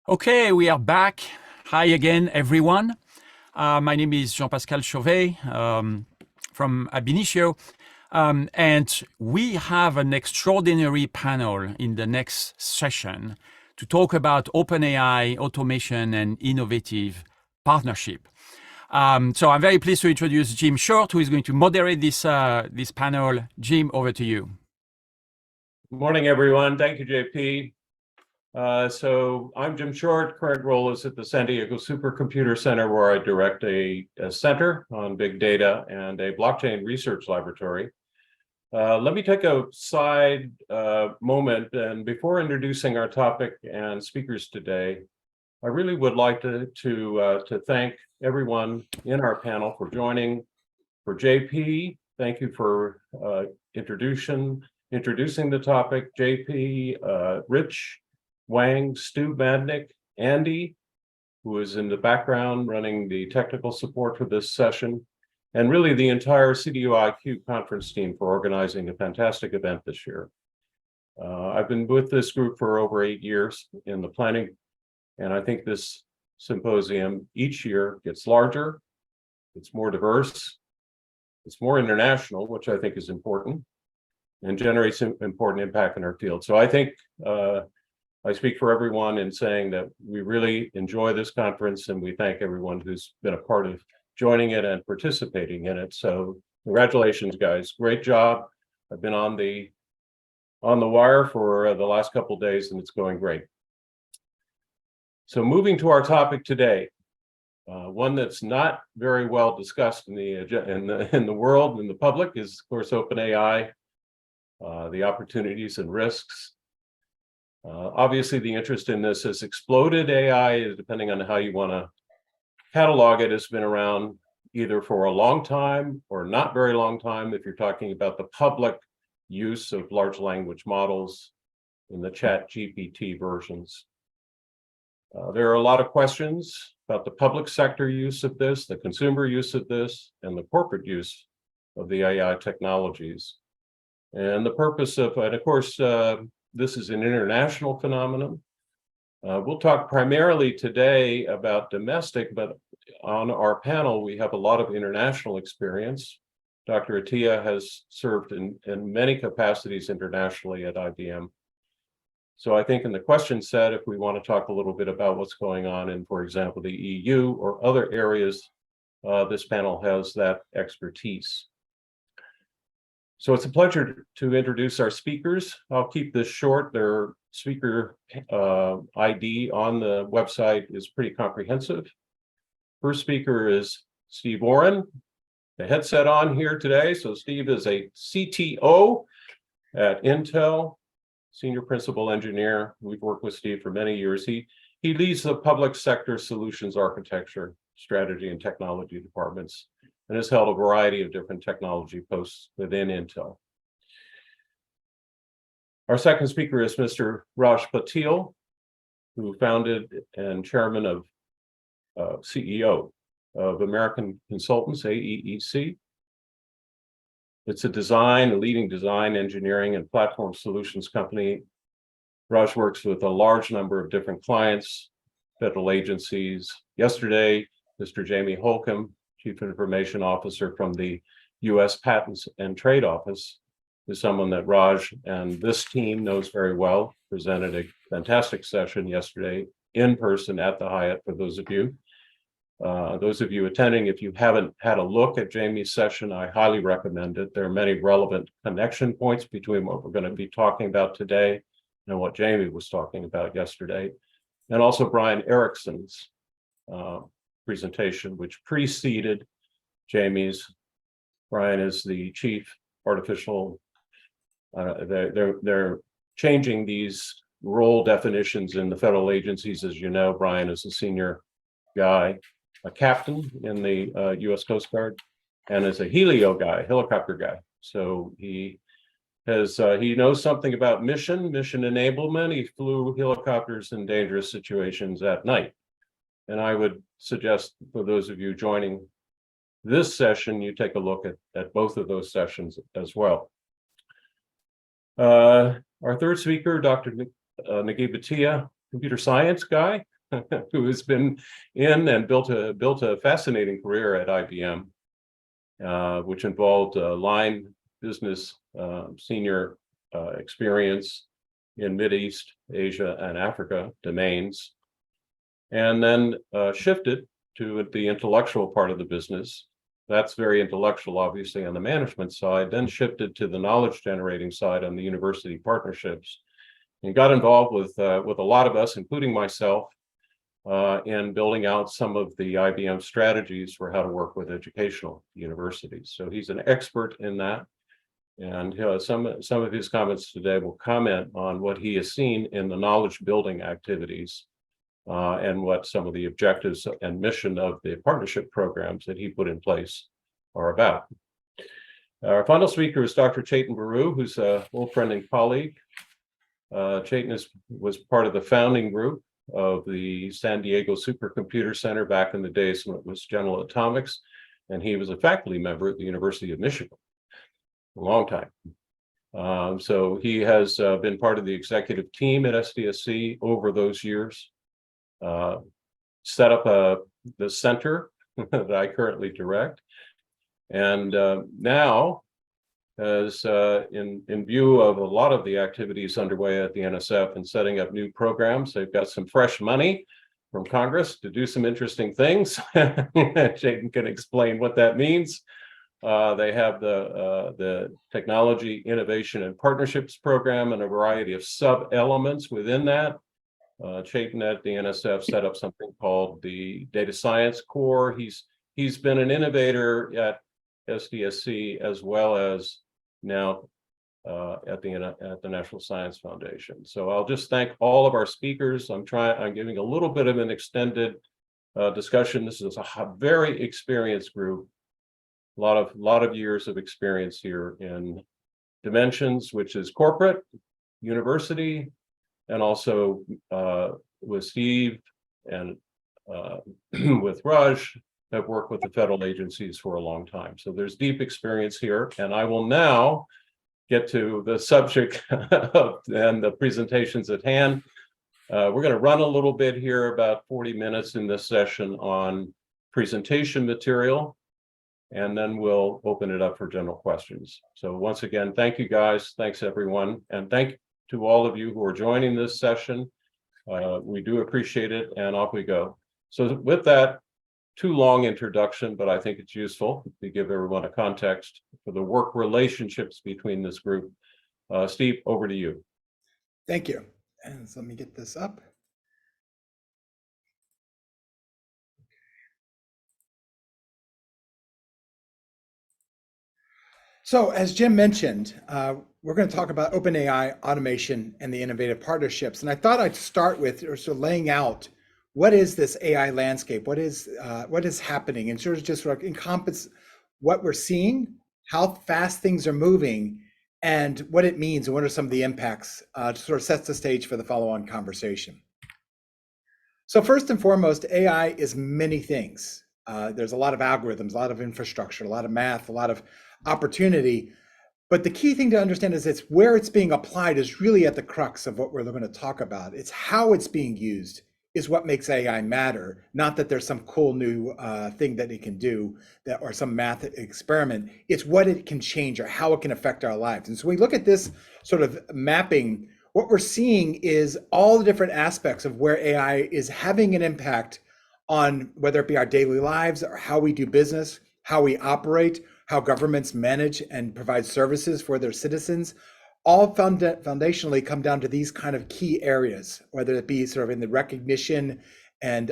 Okay, we are back. Hi again, everyone. My name is Jean-Pascal Chauvet from Ab Initio, and we have an extraordinary panel in the next session to talk about OpenAI, automation, and innovative partnership. So I'm very pleased to introduce Jim Short, who is going to moderate this panel. Jim, over to you. Good morning, everyone. Thank you, JP. So I'm Jim Short. Current role is at the San Diego Supercomputer Center, where I direct a center on big data and a blockchain research laboratory. Let me take a side moment, and before introducing our topic and speakers today, I really would like to thank everyone in our panel for joining. For JP, thank you for introducing the topic. JP, Rich, Wang, Stu Madnick, Andy, who is in the background running the technical support for this session, and really the entire CDOIQ conference team for organizing a fantastic event this year. I've been with this group for over 8 years in the planning, and I think this symposium each year gets larger, it's more diverse, it's more international, which I think is important, and generates important impact in our field. So I think I speak for everyone in saying that we really enjoy this conference, and we thank everyone who's been a part of joining it and participating in it. So congratulations, guys. Great job. I've been on the wire for the last couple of days, and it's going great. So moving to our topic today, one that's not very well discussed in the world, in the public, is of course OpenAI, the opportunities and risks. Obviously, the interest in this has exploded. AI, depending on how you want to catalog it, has been around either for a long time or not very long time if you're talking about the public use of large language models in the ChatGPT versions. There are a lot of questions about the public sector use of this, the consumer use of this, and the corporate use of the AI technologies. And the purpose of, and of course, this is an international phenomenon. We'll talk primarily today about domestic, but on our panel, we have a lot of international experience. Dr. Attia has served in many capacities internationally at IBM. So I think in the question set, if we want to talk a little bit about what's going on in, for example, the EU or other areas, this panel has that expertise. So it's a pleasure to introduce our speakers. I'll keep this short. Their speaker ID on the website is pretty comprehensive. First speaker is Steve Orrin. The headset on here today. So Steve is a CTO at Intel, senior principal engineer. We've worked with Steve for many years. He leads the public sector solutions architecture, strategy, and technology departments, and has held a variety of different technology posts within Intel. Our second speaker is Mr. Raj Patil, who founded and chairman of CEO of American Consultants, AEEC. It's a leading design, engineering, and platform solutions company. Raj works with a large number of different clients, federal agencies. Yesterday, Mr. Jamie Holcomb, Chief Information Officer from the U.S. Patents and Trade Office, is someone that Raj and this team knows very well. Presented a fantastic session yesterday in person at the Hyatt for those of you. Those of you attending, if you haven't had a look at Jamie's session, I highly recommend it. There are many relevant connection points between what we're going to be talking about today and what Jamie was talking about yesterday. And also Brian Erickson's presentation, which preceded Jamie's. Brian is the chief artificial, they're changing these role definitions in the federal agencies. As you know, Brian is a senior guy, a captain in the US Coast Guard, and is a helio guy, helicopter guy. So he knows something about mission enablement. He flew helicopters in dangerous situations at night. And I would suggest for those of you joining this session, you take a look at both of those sessions as well. Our third speaker, Dr. Naguib, computer science guy, who has been in and built a fascinating career at IBM, which involved line business senior experience in Mideast, Asia, and Africa domains, and then shifted to the intellectual part of the business. That's very intellectual, obviously, on the management side, then shifted to the knowledge generating side on the university partnerships, and got involved with a lot of us, including myself, in building out some of the IBM strategies for how to work with educational universities. So he's an expert in that. And some of his comments today will comment on what he has seen in the knowledge building activities and what some of the objectives and mission of the partnership programs that he put in place are about. Our final speaker is Dr. Chetan Baru, who's an old friend and colleague. Chetan was part of the founding group of the San Diego Supercomputer Center back in the days when it was General Atomics, and he was a faculty member at the University of Michigan a long time. So he has been part of the executive team at SDSC over those years, set up the center that I currently direct, and now, as in view of a lot of the activities underway at the NSF and setting up new programs, they've got some fresh money from Congress to do some interesting things. Chetan can explain what that means. They have the Technology Innovation and Partnerships Program and a variety of sub-elements within that. Chetan at the NSF set up something called the Data Science Core. He's been an innovator at SDSC as well as now at the National Science Foundation. So I'll just thank all of our speakers. I'm giving a little bit of an extended discussion. This is a very experienced group. A lot of years of experience here in dimensions, which is corporate, university, and also with Steve and with Raj, have worked with the federal agencies for a long time. So there's deep experience here, and I will now get to the subject and the presentations at hand. We're going to run a little bit here, about 40 minutes in this session on presentation material, and then we'll open it up for general questions. So once again, thank you guys. Thanks everyone. And thank you to all of you who are joining this session. We do appreciate it, and off we go. So with that, too long introduction, but I think it's useful to give everyone a context for the work relationships between this group. Steve, over to you. Thank you. And so let me get this up. So as Jim mentioned, we're going to talk about OpenAI, automation, and the innovative partnerships. And I thought I'd start with sort of laying out what is this AI landscape, what is happening, and sort of encompass what we're seeing, how fast things are moving, and what it means, and what are some of the impacts to sort of set the stage for the follow-on conversation. So first and foremost, AI is many things. There's a lot of algorithms, a lot of infrastructure, a lot of math, a lot of opportunity. But the key thing to understand is it's where it's being applied is really at the crux of what we're going to talk about. It's how it's being used is what makes AI matter, not that there's some cool new thing that it can do or some math experiment. It's what it can change or how it can affect our lives. And so we look at this sort of mapping. What we're seeing is all the different aspects of where AI is having an impact on whether it be our daily lives or how we do business, how we operate, how governments manage and provide services for their citizens. All foundationally come down to these kind of key areas, whether it be sort of in the recognition and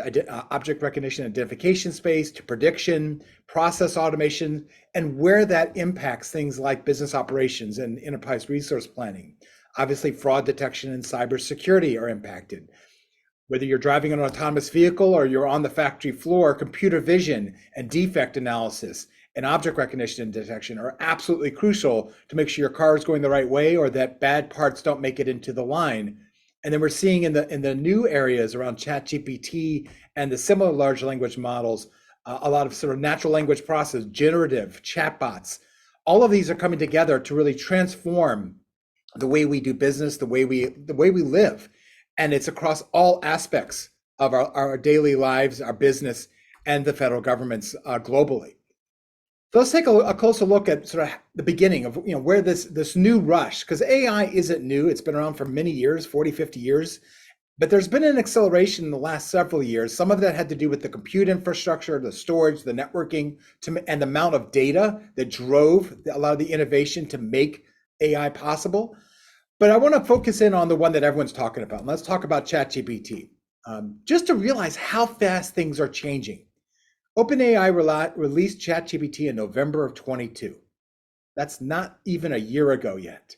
object recognition identification space, to prediction, process automation, and where that impacts things like business operations and enterprise resource planning. Obviously, fraud detection and cybersecurity are impacted. Whether you're driving an autonomous vehicle or you're on the factory floor, computer vision and defect analysis and object recognition and detection are absolutely crucial to make sure your car is going the right way or that bad parts don't make it into the line. And then we're seeing in the new areas around ChatGPT and the similar large language models, a lot of sort of natural language process, generative chatbots. All of these are coming together to really transform the way we do business, the way we live. And it's across all aspects of our daily lives, our business, and the federal governments globally. So let's take a closer look at sort of the beginning of where this new rush, because AI isn't new. It's been around for many years, 40, 50 years. But there's been an acceleration in the last several years. Some of that had to do with the compute infrastructure, the storage, the networking, and the amount of data that drove a lot of the innovation to make AI possible. But I want to focus in on the one that everyone's talking about. And let's talk about ChatGPT. Just to realize how fast things are changing. OpenAI released ChatGPT in November of 22. That's not even a year ago yet.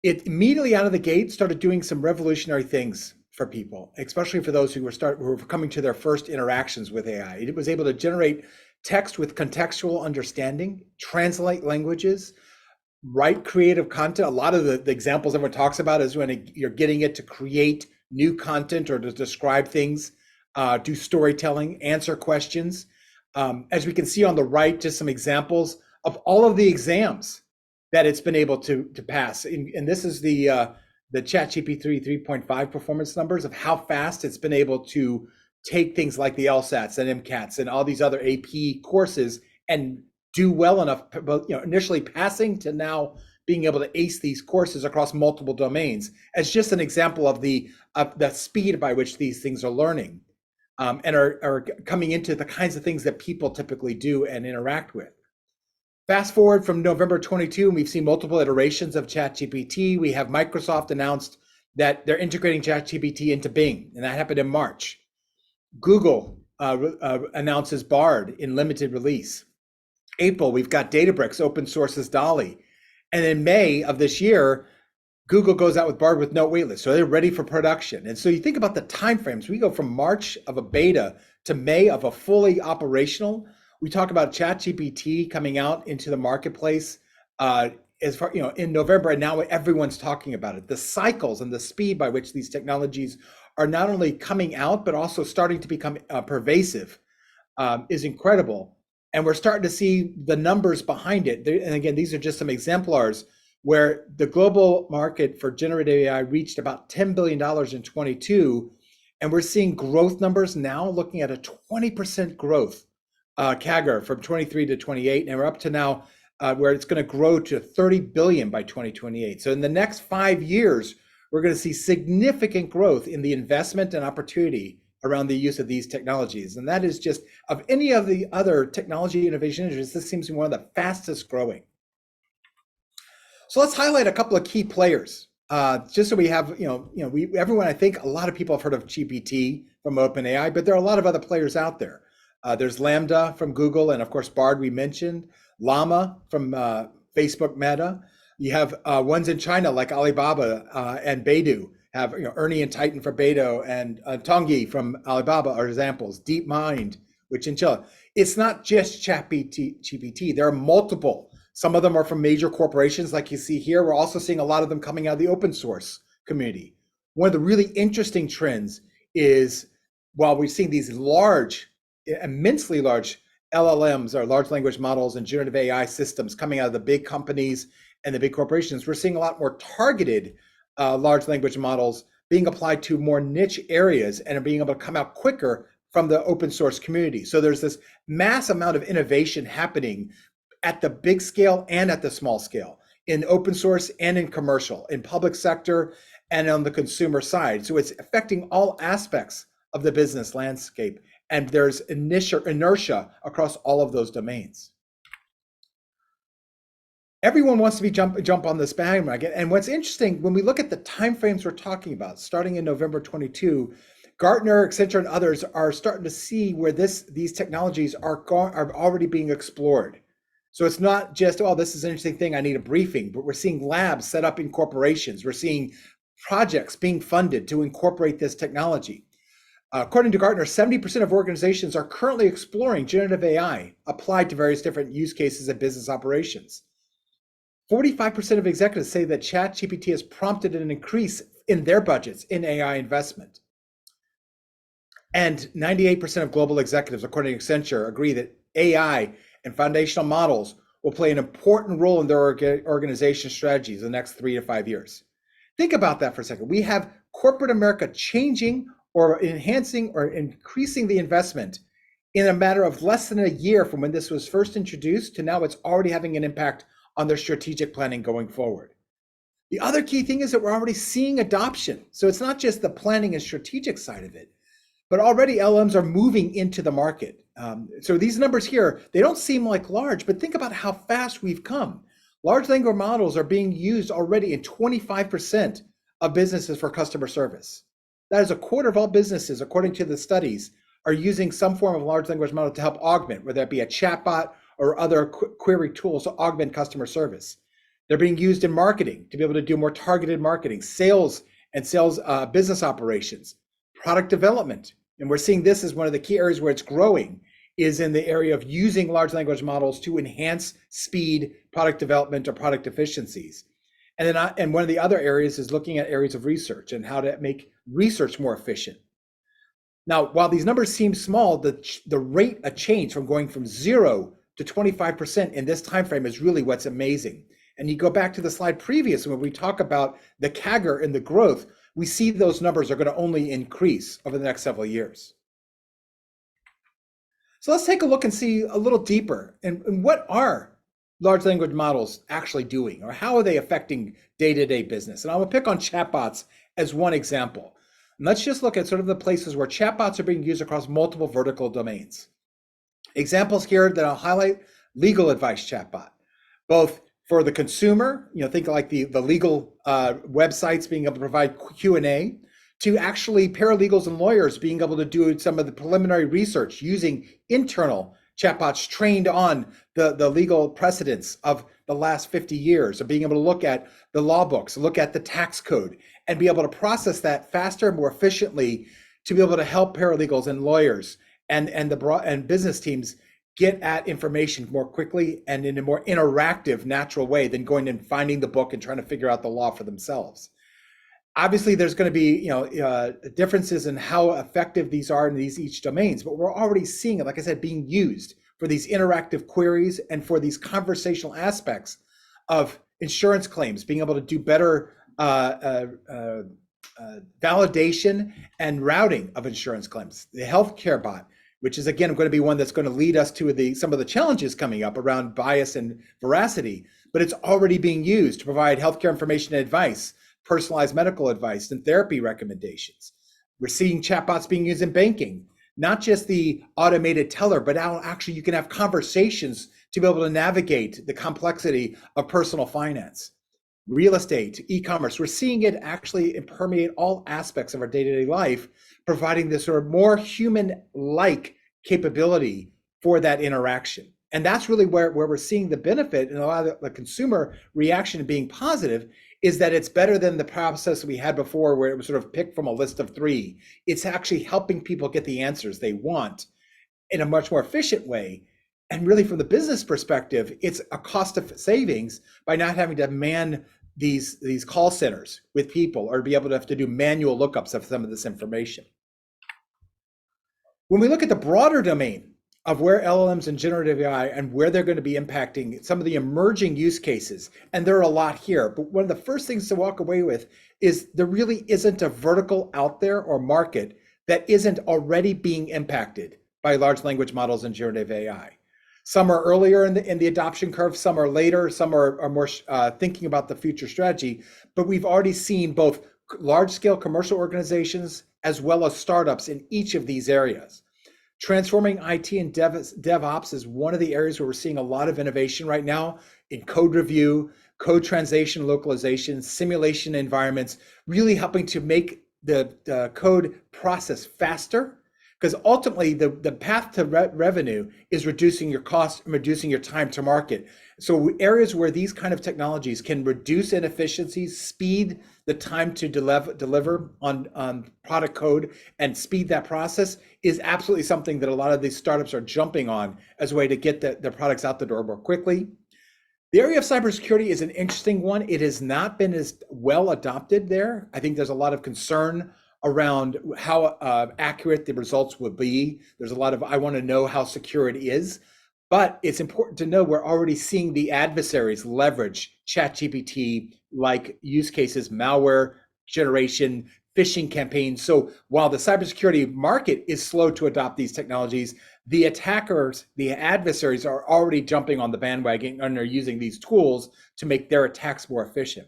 It immediately out of the gate started doing some revolutionary things for people, especially for those who were coming to their first interactions with AI. It was able to generate text with contextual understanding, translate languages, write creative content. A lot of the examples everyone talks about is when you're getting it to create new content or to describe things, do storytelling, answer questions. As we can see on the right, just some examples of all of the exams that it's been able to pass. And this is the ChatGPT 3.5 performance numbers of how fast it's been able to take things like the LSATs and MCATs and all these other AP courses and do well enough, initially passing to now being able to ace these courses across multiple domains as just an example of the speed by which these things are learning and are coming into the kinds of things that people typically do and interact with. Fast forward from November 22, and we've seen multiple iterations of ChatGPT. We have Microsoft announced that they're integrating ChatGPT into Bing, and that happened in March. Google announces Bard in limited release. April, we've got Databricks open sources DALL-E. And in May of this year, Google goes out with Bard with no waitlist. So they're ready for production. And so you think about the timeframes. We go from March of a beta to May of a fully operational. We talk about ChatGPT coming out into the marketplace as far, in November, and now everyone's talking about it. The cycles and the speed by which these technologies are not only coming out, but also starting to become pervasive is incredible. And we're starting to see the numbers behind it. And again, these are just some exemplars where the global market for generative AI reached about $10 billion in 22. And we're seeing growth numbers now looking at a 20% growth CAGR from 23 to 28, and we're up to now where it's going to grow to 30 billion by 2028. So in the next 5 years, we're going to see significant growth in the investment and opportunity around the use of these technologies. And that is just, of any of the other technology innovation industries, this seems to be one of the fastest growing. So let's highlight a couple of key players, just so we have, everyone, I think a lot of people have heard of GPT from OpenAI, but there are a lot of other players out there. There's Lambda from Google, and of course, Bard we mentioned, Llama from Facebook Meta. You have ones in China like Alibaba and Baidu have, Ernie and Titan for Baidu, and Tongyi from Alibaba are examples. DeepMind, which in China. It's not just ChatGPT. There are multiple. Some of them are from major corporations like you see here. We're also seeing a lot of them coming out of the open source community. One of the really interesting trends is while we've seen these immensely large LLMs or large language models and generative AI systems coming out of the big companies and the big corporations, we're seeing a lot more targeted large language models being applied to more niche areas and are being able to come out quicker from the open source community. So there's this mass amount of innovation happening at the big scale and at the small scale, in open source and in commercial, in public sector and on the consumer side. So it's affecting all aspects of the business landscape. And there's inertia across all of those domains. Everyone wants to jump on this bandwagon. And what's interesting, when we look at the timeframes we're talking about, starting in November 22, Gartner, Accenture, and others are starting to see where these technologies are already being explored. So it's not just, oh, this is an interesting thing, I need a briefing, but we're seeing labs set up in corporations. We're seeing projects being funded to incorporate this technology. According to Gartner, 70% of organizations are currently exploring generative AI applied to various different use cases and business operations. 45% of executives say that ChatGPT has prompted an increase in their budgets in AI investment. And 98% of global executives, according to Accenture, agree that AI and foundational models will play an important role in their organization strategies in the next 3 to 5 years. Think about that for a second. We have corporate America changing or enhancing or increasing the investment in a matter of less than a year from when this was first introduced to now it's already having an impact on their strategic planning going forward. The other key thing is that we're already seeing adoption. So it's not just the planning and strategic side of it, but already LLMs are moving into the market. So these numbers here, they don't seem like large, but think about how fast we've come. Large language models are being used already in 25% of businesses for customer service. That is a quarter of all businesses, according to the studies, are using some form of large language model to help augment, whether that be a chatbot or other query tools to augment customer service. They're being used in marketing to be able to do more targeted marketing, sales and sales business operations, product development. And we're seeing this as one of the key areas where it's growing is in the area of using large language models to enhance speed, product development, or product efficiencies. And one of the other areas is looking at areas of research and how to make research more efficient. Now, while these numbers seem small, the rate of change from going from 0 to 25% in this time frame is really what's amazing. And you go back to the slide previous when we talk about the CAGR and the growth, we see those numbers are going to only increase over the next several years. So let's take a look and see a little deeper and what are large language models actually doing, or how are they affecting day-to-day business? And I will pick on chatbots as one example. And let's just look at sort of the places where chatbots are being used across multiple vertical domains. Examples here that I'll highlight: legal advice chatbot, both for the consumer, think like the legal websites being able to provide Q&A, to actually paralegals and lawyers being able to do some of the preliminary research using internal chatbots trained on the legal precedents of the last 50 years, of being able to look at the law books, look at the tax code, and be able to process that faster and more efficiently to be able to help paralegals and lawyers and business teams get at information more quickly and in a more interactive, natural way than going and finding the book and trying to figure out the law for themselves. Obviously, there's going to be differences in how effective these are in each domains, but we're already seeing it, like I said, being used for these interactive queries and for these conversational aspects of insurance claims, being able to do better validation and routing of insurance claims. The healthcare bot, which is again going to be one that's going to lead us to some of the challenges coming up around bias and veracity, but it's already being used to provide healthcare information and advice, personalized medical advice, and therapy recommendations. We're seeing chatbots being used in banking, not just the automated teller, but now actually you can have conversations to be able to navigate the complexity of personal finance. Real estate, e-commerce, we're seeing it actually permeate all aspects of our day-to-day life, providing this sort of more human-like capability for that interaction. And that's really where we're seeing the benefit, and a lot of the consumer reaction being positive, is that it's better than the process we had before where it was sort of picked from a list of 3. It's actually helping people get the answers they want in a much more efficient way. And really from the business perspective, it's a cost of savings by not having to man these call centers with people or be able to have to do manual lookups of some of this information. When we look at the broader domain of where LLMs and generative AI and where they're going to be impacting some of the emerging use cases, and there are a lot here, but one of the first things to walk away with is there really isn't a vertical out there or market that isn't already being impacted by large language models and generative AI. Some are earlier in the adoption curve, some are later, some are more thinking about the future strategy, but we've already seen both large-scale commercial organizations as well as startups in each of these areas. Transforming IT and DevOps is one of the areas where we're seeing a lot of innovation right now in code review, code translation, localization, simulation environments, really helping to make the code process faster. Because ultimately, the path to revenue is reducing your costs and reducing your time to market. So areas where these kind of technologies can reduce inefficiencies, speed the time to deliver on product code, and speed that process is absolutely something that a lot of these startups are jumping on as a way to get their products out the door more quickly. The area of cybersecurity is an interesting one. It has not been as well adopted there. I think there's a lot of concern around how accurate the results would be. There's a lot of, I want to know how secure it is, but it's important to know we're already seeing the adversaries leverage ChatGPT like use cases, malware generation, phishing campaigns. So while the cybersecurity market is slow to adopt these technologies, the attackers, the adversaries are already jumping on the bandwagon and are using these tools to make their attacks more efficient.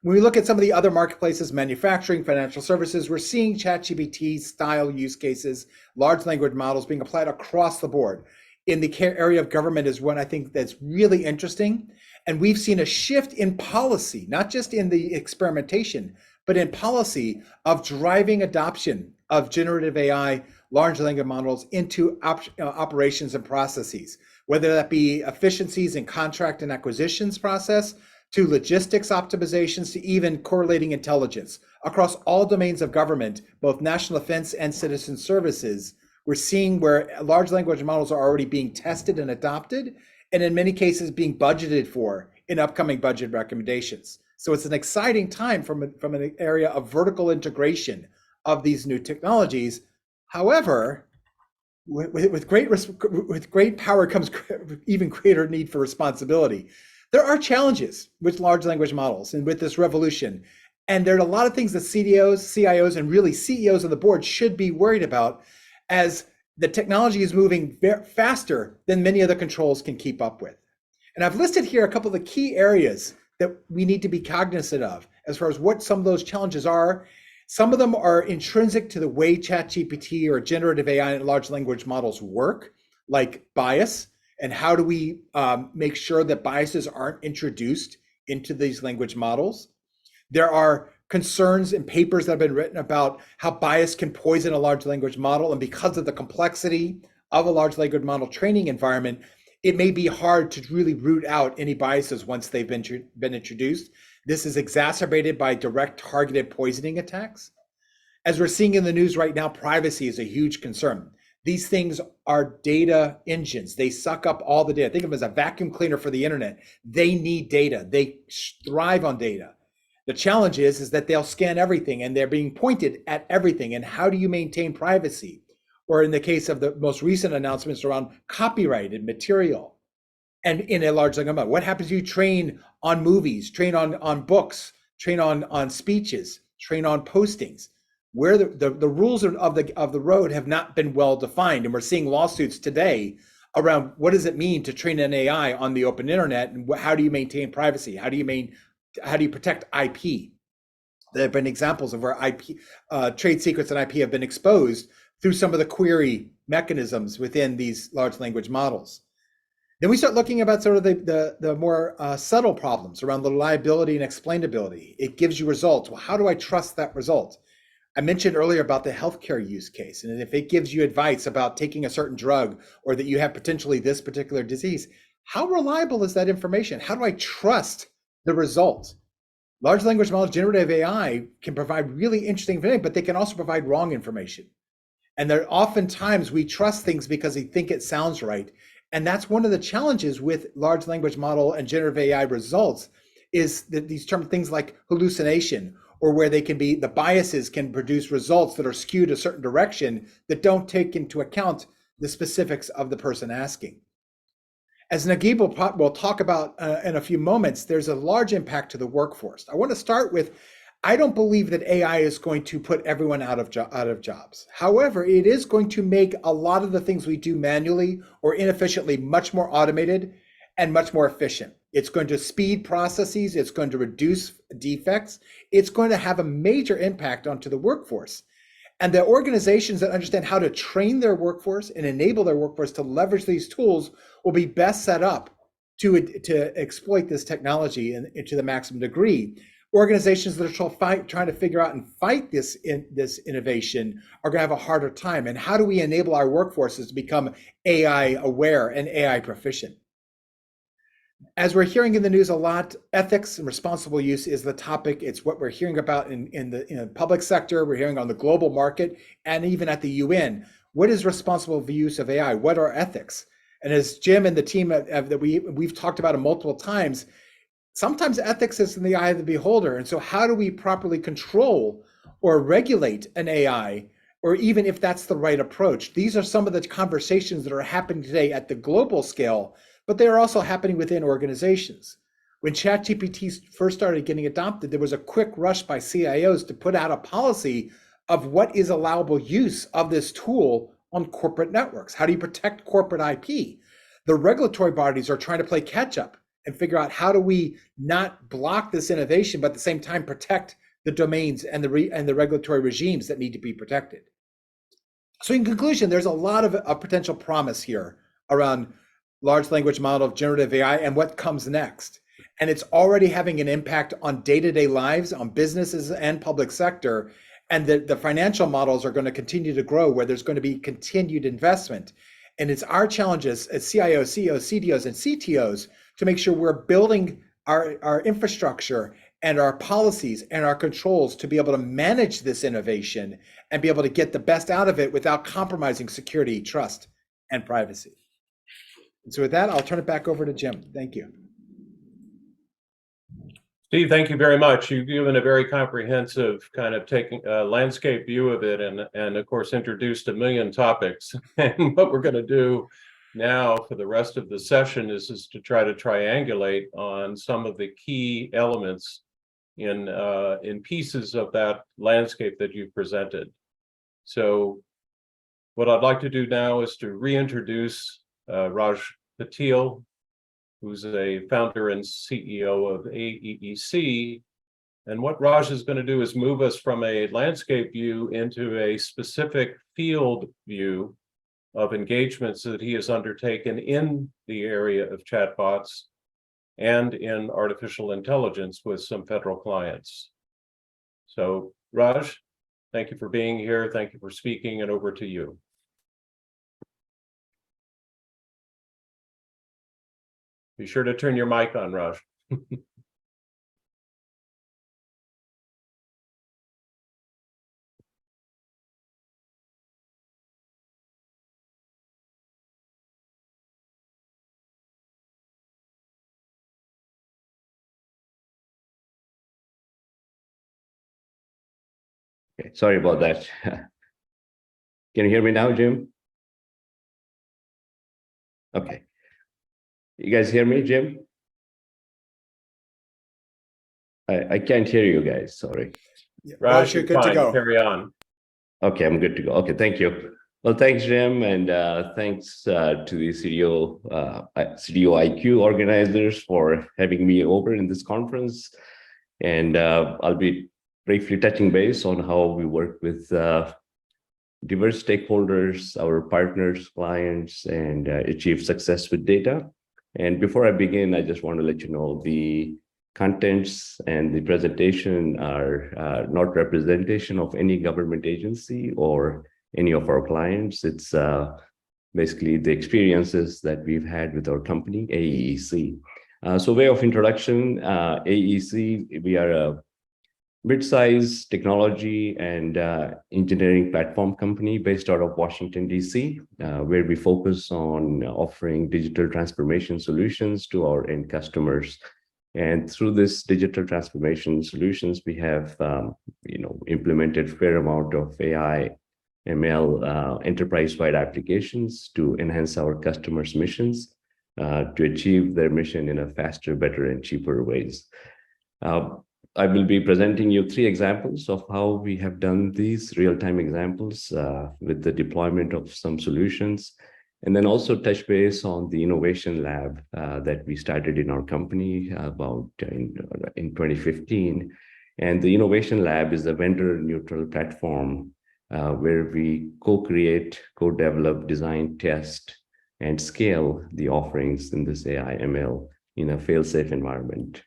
When we look at some of the other marketplaces, manufacturing, financial services, we're seeing ChatGPT style use cases, large language models being applied across the board. In the area of government is one I think that's really interesting. And we've seen a shift in policy, not just in the experimentation, but in policy of driving adoption of generative AI, large language models into operations and processes, whether that be efficiencies in contract and acquisitions process, to logistics optimizations, to even correlating intelligence. Across all domains of government, both national defense and citizen services, we're seeing where large language models are already being tested and adopted, and in many cases being budgeted for in upcoming budget recommendations. So it's an exciting time from an area of vertical integration of these new technologies. However, with great power comes even greater need for responsibility. There are challenges with large language models and with this revolution. And there are a lot of things that CDOs, CIOs, and really CEOs on the board should be worried about, as the technology is moving faster than many of the controls can keep up with. And I've listed here a couple of the key areas that we need to be cognizant of as far as what some of those challenges are. Some of them are intrinsic to the way ChatGPT or generative AI and large language models work, like bias. And how do we make sure that biases aren't introduced into these language models? There are concerns in papers that have been written about how bias can poison a large language model. And because of the complexity of a large language model training environment, it may be hard to really root out any biases once they've been introduced. This is exacerbated by direct targeted poisoning attacks. As we're seeing in the news right now, privacy is a huge concern. These things are data engines. They suck up all the data. Think of them as a vacuum cleaner for the internet. They need data. They thrive on data. The challenge is that they'll scan everything and they're being pointed at everything. And how do you maintain privacy? Or in the case of the most recent announcements around copyrighted material and in a large language model, what happens if you train on movies, train on books, train on speeches, train on postings? Where the rules of the road have not been well defined. And we're seeing lawsuits today around what does it mean to train an AI on the open internet, and how do you maintain privacy? How do you protect IP? There have been examples of where IP, trade secrets and IP have been exposed through some of the query mechanisms within these large language models. Then we start looking about sort of the more subtle problems around the reliability and explainability. It gives you results. Well, how do I trust that result? I mentioned earlier about the healthcare use case, and if it gives you advice about taking a certain drug or that you have potentially this particular disease, how reliable is that information? How do I trust the result? Large language models, generative AI can provide really interesting information, but they can also provide wrong information. And there oftentimes we trust things because we think it sounds right. And that's one of the challenges with large language model and generative AI results, is that these things like hallucination, or where they can be, the biases can produce results that are skewed a certain direction that don't take into account the specifics of the person asking. As Naguib will talk about in a few moments, there's a large impact to the workforce. I want to start with, I don't believe that AI is going to put everyone out of jobs. However, it is going to make a lot of the things we do manually or inefficiently much more automated and much more efficient. It's going to speed processes. It's going to reduce defects. It's going to have a major impact onto the workforce. And the organizations that understand how to train their workforce and enable their workforce to leverage these tools will be best set up to exploit this technology to the maximum degree. Organizations that are trying to figure out and fight this innovation are going to have a harder time. And how do we enable our workforces to become AI aware and AI proficient? As we're hearing in the news a lot, ethics and responsible use is the topic. It's what we're hearing about in the public sector. We're hearing on the global market and even at the UN. What is responsible use of AI? What are ethics? And as Jim and the team that we've talked about it multiple times, sometimes ethics is in the eye of the beholder. And so how do we properly control or regulate an AI, or even if that's the right approach? These are some of the conversations that are happening today at the global scale, but they are also happening within organizations. When ChatGPT first started getting adopted, there was a quick rush by CIOs to put out a policy of what is allowable use of this tool on corporate networks. How do you protect corporate IP? The regulatory bodies are trying to play catch up and figure out how do we not block this innovation, but at the same time protect the domains and the regulatory regimes that need to be protected. So in conclusion, there's a lot of potential promise here around large language model, generative AI, and what comes next. And it's already having an impact on day-to-day lives, on businesses and public sector. And the financial models are going to continue to grow, where there's going to be continued investment. And it's our challenges as CIOs, CEOs, CDOs, and CTOs to make sure we're building our infrastructure and our policies and our controls to be able to manage this innovation and be able to get the best out of it without compromising security, trust, and privacy. And so with that, I'll turn it back over to Jim. Thank you. Steve, thank you very much. You've given a very comprehensive kind of taking a landscape view of it, and of course introduced a million topics. And what we're going to do now for the rest of the session is to try to triangulate on some of the key elements in pieces of that landscape that you presented. So what I'd like to do now is to reintroduce Raj Patil, who's a founder and CEO of AEEC. And what Raj is going to do is move us from a landscape view into a specific field view of engagements that he has undertaken in the area of chatbots and in artificial intelligence with some federal clients. So Raj, thank you for being here. Thank you for speaking, and over to you. Be sure to turn your mic on, Raj. Okay, sorry about that. Can you hear me now, Jim? Okay. You guys hear me, Jim? I can't hear you guys, sorry. Raj, you're good to go. Carry on. Okay, I'm good to go. Okay, thank you. Well, thanks, Jim, and thanks to the CDOIQ organizers for having me over in this conference. And I'll be briefly touching base on how we work with diverse stakeholders, our partners, clients, and achieve success with data. And before I begin, I just want to let you know the contents and the presentation are not representation of any government agency or any of our clients. It's basically the experiences that we've had with our company, AEEC. So way of introduction, AEEC, we are a mid-sized technology and engineering platform company based out of Washington, DC, where we focus on offering digital transformation solutions to our end customers. And through this digital transformation solutions, we have implemented a fair amount of AI, ML, enterprise-wide applications to enhance our customers' missions, to achieve their mission in a faster, better, and cheaper ways. I will be presenting you 3 examples of how we have done these real-time examples with the deployment of some solutions, and then also touch base on the innovation lab that we started in our company about in 2015. And the innovation lab is a vendor-neutral platform where we co-create, co-develop, design, test, and scale the offerings in this AI ML in a fail-safe environment.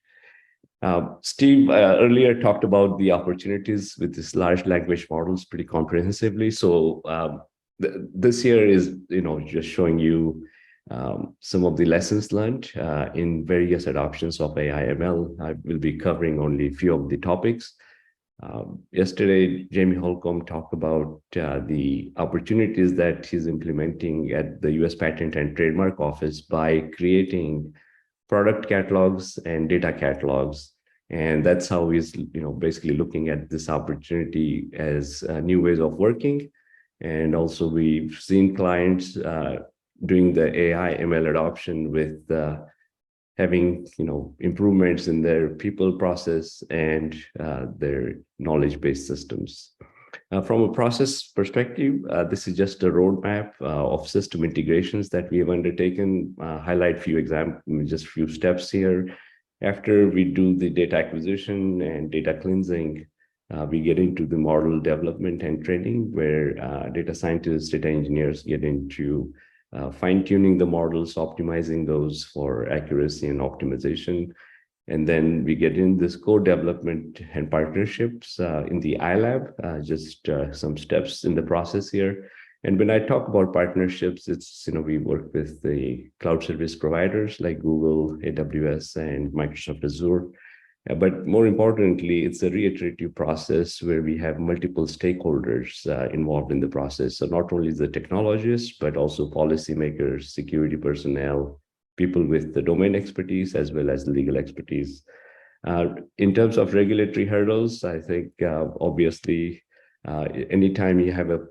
Steve earlier talked about the opportunities with this large language models pretty comprehensively. So this year is, just showing you some of the lessons learned in various adoptions of AI ML. I will be covering only a few of the topics. Yesterday, Jamie Holcomb talked about the opportunities that he's implementing at the US Patent and Trademark Office by creating product catalogs and data catalogs. And that's how he's basically looking at this opportunity as new ways of working. And also we've seen clients doing the AI ML adoption with having improvements in their people, process, and their knowledge-based systems. From a process perspective, this is just a roadmap of system integrations that we have undertaken. Highlight few examples, just few steps here. After we do the data acquisition and data cleansing, we get into the model development and training, where data scientists, data engineers get into fine-tuning the models, optimizing those for accuracy and optimization. And then we get in this code development and partnerships in the iLab, just some steps in the process here. And when I talk about partnerships, it's, we work with the cloud service providers like Google, AWS, and Microsoft Azure. But more importantly, it's a reiterative process where we have multiple stakeholders involved in the process. So not only the technologists, but also policymakers, security personnel, people with the domain expertise, as well as legal expertise. In terms of regulatory hurdles, I think obviously, anytime you have a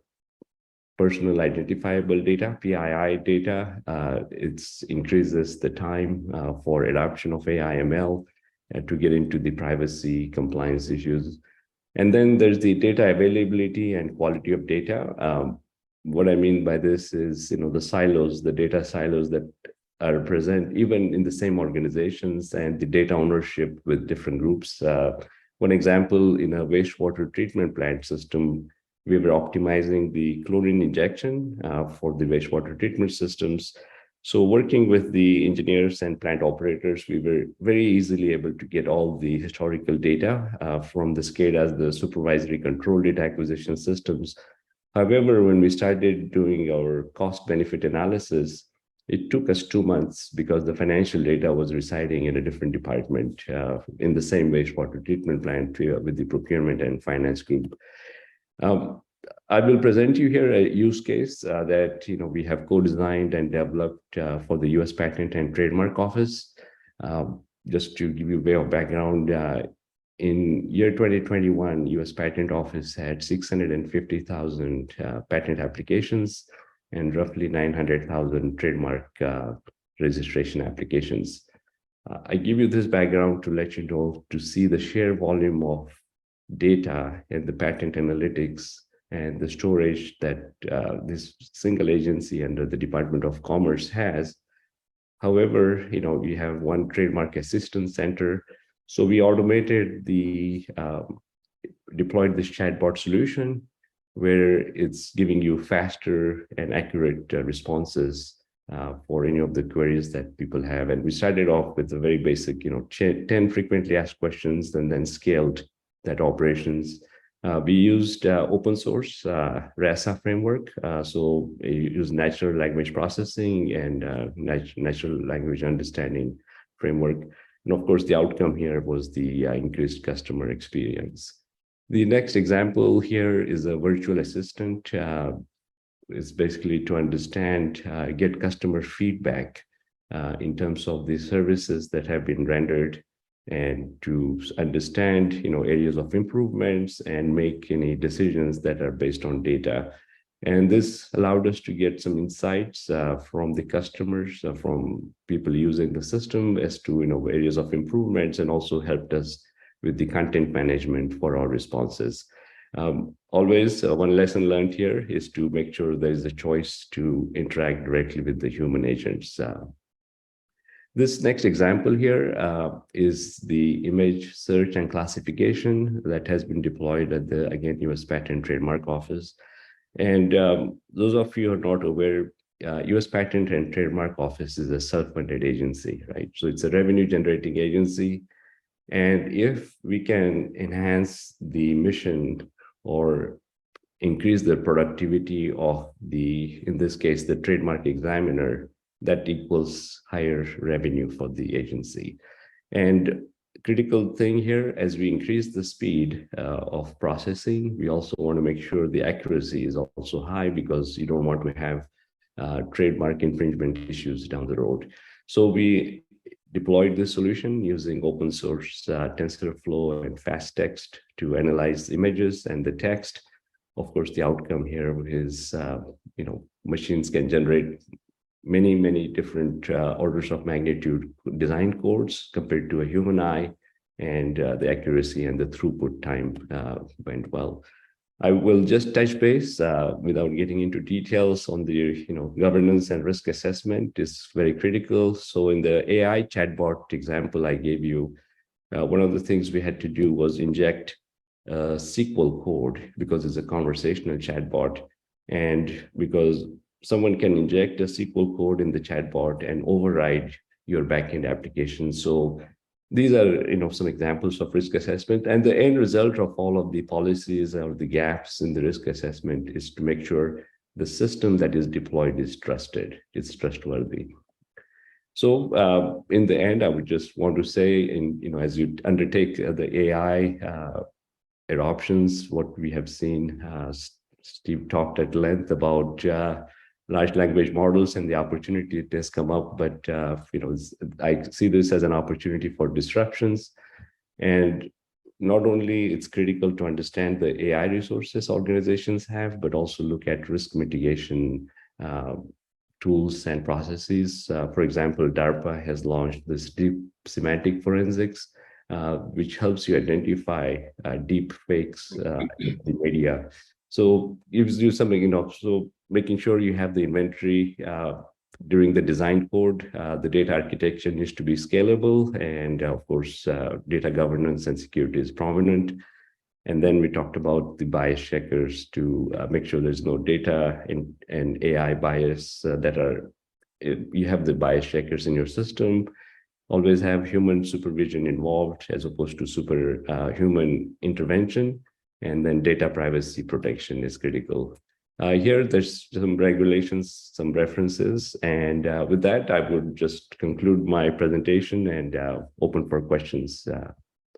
personal identifiable data, PII data, it increases the time for adoption of AI ML to get into the privacy compliance issues. And then there's the data availability and quality of data. What I mean by this is, the silos, the data silos that are present even in the same organizations, and the data ownership with different groups. One example, in a wastewater treatment plant system, we were optimizing the chlorine injection for the wastewater treatment systems. So working with the engineers and plant operators, we were very easily able to get all the historical data from the SCADA, the supervisory control data acquisition systems. However, when we started doing our cost benefit analysis, it took us 2 months because the financial data was residing in a different department in the same wastewater treatment plant with the procurement and finance group. I will present you here a use case that we have co-designed and developed for the U.S. Patent and Trademark Office. Just to give you a way of background, in year 2021, U.S. Patent Office had 650,000 patent applications and roughly 900,000 trademark registration applications. I give you this background to let you know, to see the sheer volume of data and the patent analytics and the storage that this single agency under the Department of Commerce has. However, we have one trademark assistance center. So we automated deployed this chatbot solution where it's giving you faster and accurate responses for any of the queries that people have. And we started off with a very basic, 10 frequently asked questions, and then scaled that operations. We used open source RASA framework. So we use natural language processing and natural language understanding framework. And of course, the outcome here was the increased customer experience. The next example here is a virtual assistant. It's basically to understand, get customer feedback in terms of the services that have been rendered, and to understand, areas of improvements and make any decisions that are based on data. And this allowed us to get some insights from the customers, from people using the system as to, areas of improvements, and also helped us with the content management for our responses. Always one lesson learned here is to make sure there is a choice to interact directly with the human agents. This next example here is the image search and classification that has been deployed at the, again, U.S. Patent and Trademark Office. And those of you who are not aware, U.S. Patent and Trademark Office is a self-funded agency, right? So it's a revenue generating agency. And if we can enhance the mission or increase the productivity of in this case, the trademark examiner, that equals higher revenue for the agency. And critical thing here, as we increase the speed of processing, we also want to make sure the accuracy is also high, because you don't want to have trademark infringement issues down the road. So we deployed this solution using open source TensorFlow and fast text to analyze images and the text. Of course, the outcome here is, machines can generate many different orders of magnitude design codes compared to a human eye, and the accuracy and the throughput time went well. I will just touch base without getting into details on the governance and risk assessment is very critical. So in the AI chatbot example I gave you, one of the things we had to do was inject SQL code because it's a conversational chatbot, and because someone can inject a SQL code in the chatbot and override your backend application. So these are some examples of risk assessment, and the end result of all of the policies or the gaps in the risk assessment is to make sure the system that is deployed is trusted, it's trustworthy. So in the end, I would just want to say, as you undertake the AI adoptions, what we have seen, Steve talked at length about large language models and the opportunity it has come up, but I see this as an opportunity for disruptions. And not only it's critical to understand the AI resources organizations have, but also look at risk mitigation tools and processes. For example, DARPA has launched this deep semantic forensics, which helps you identify deep fakes in the media. So gives you something, so making sure you have the inventory during the design code. The data architecture needs to be scalable, and of course, data governance and security is prominent. And then we talked about the bias checkers to make sure there's no data and AI bias you have the bias checkers in your system. Always have human supervision involved as opposed to human intervention. And then data privacy protection is critical. Here, there's some regulations, some references. And with that, I would just conclude my presentation and open for questions.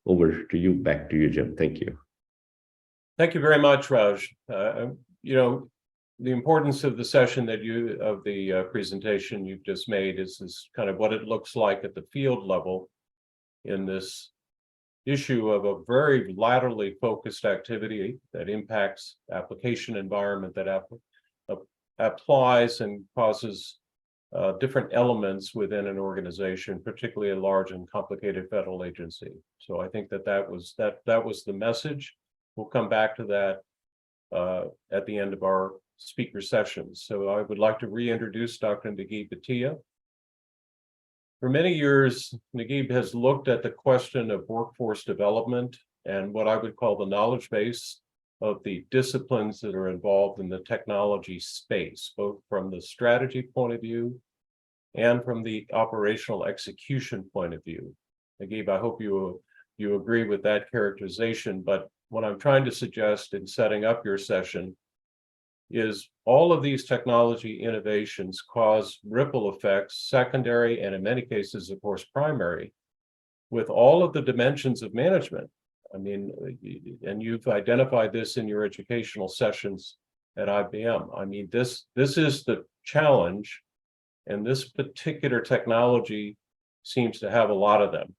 Over to you, back to you, Jim. Thank you. Thank you very much, Raj. The importance of the session of the presentation you've just made is kind of what it looks like at the field level in this issue of a very laterally focused activity that impacts application environment that applies and causes different elements within an organization, particularly a large and complicated federal agency. So I think that was the message. We'll come back to that at the end of our speaker sessions. So I would like to reintroduce Dr. Naguib Attia. For many years, Naguib has looked at the question of workforce development and what I would call the knowledge base of the disciplines that are involved in the technology space, both from the strategy point of view and from the operational execution point of view. Naguib, I hope you agree with that characterization, but what I'm trying to suggest in setting up your session is all of these technology innovations cause ripple effects, secondary, and in many cases, of course, primary, with all of the dimensions of management. I mean, and you've identified this in your educational sessions at IBM. I mean, this is the challenge, and this particular technology seems to have a lot of them.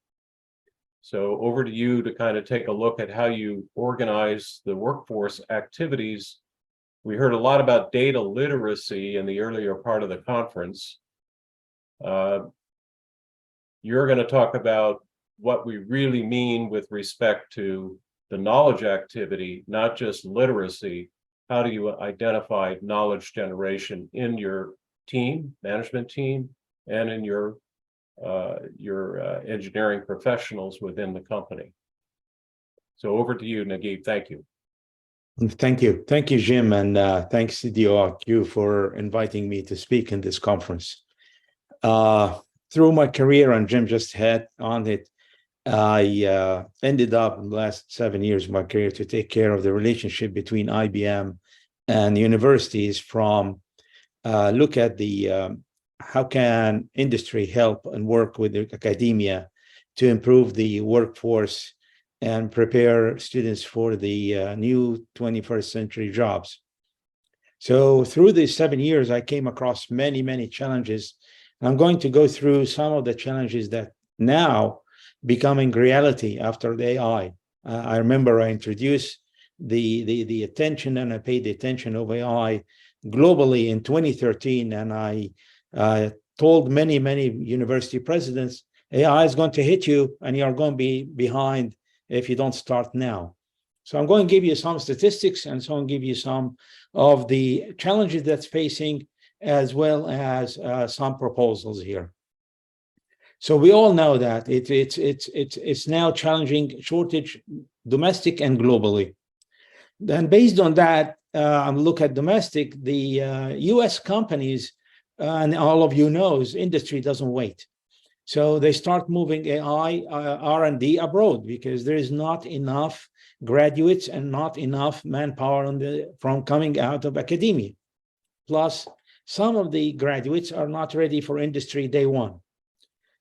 So over to you to kind of take a look at how you organize the workforce activities. We heard a lot about data literacy in the earlier part of the conference. You're going to talk about what we really mean with respect to the knowledge activity, not just literacy. How do you identify knowledge generation in your team, management team, and in your engineering professionals within the company? So over to you, Naguib. Thank you. Thank you. Thank you, Jim, and thanks CDOIQ for inviting me to speak in this conference. Through my career, and Jim just hit on it, I ended up in the last 7 years of my career to take care of the relationship between IBM and universities from look at the how can industry help and work with academia to improve the workforce and prepare students for the new 21st century jobs. So through these 7 years, I came across many challenges. I'm going to go through some of the challenges that now becoming reality after the AI. I remember I introduced the attention and I paid the attention of AI globally in 2013, and I told many, many university presidents, AI is going to hit you and you're going to be behind if you don't start now. So I'm going to give you some statistics and so I'm going to give you some of the challenges that's facing, as well as some proposals here. So we all know that it's now challenging shortage, domestic and globally. Then based on that, look at domestic, the US companies, and all of you knows, industry doesn't wait. So they start moving AI R&D abroad because there is not enough graduates and not enough manpower from coming out of academia. Plus, some of the graduates are not ready for industry day one.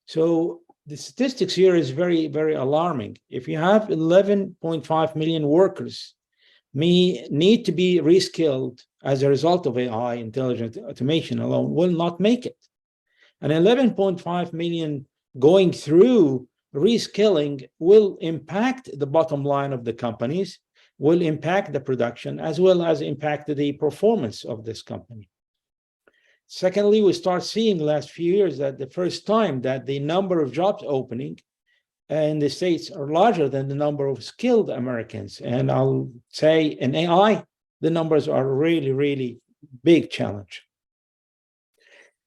So the statistics here is very, very alarming. If you have 11.5 million workers need to be reskilled as a result of AI, intelligent automation alone will not make it. And 11.5 million going through reskilling will impact the bottom line of the companies, will impact the production, as well as impact the performance of this company. Secondly, we start seeing the last few years that the first time that the number of jobs opening in the States are larger than the number of skilled Americans. And I'll say in AI, the numbers are really, really big challenge.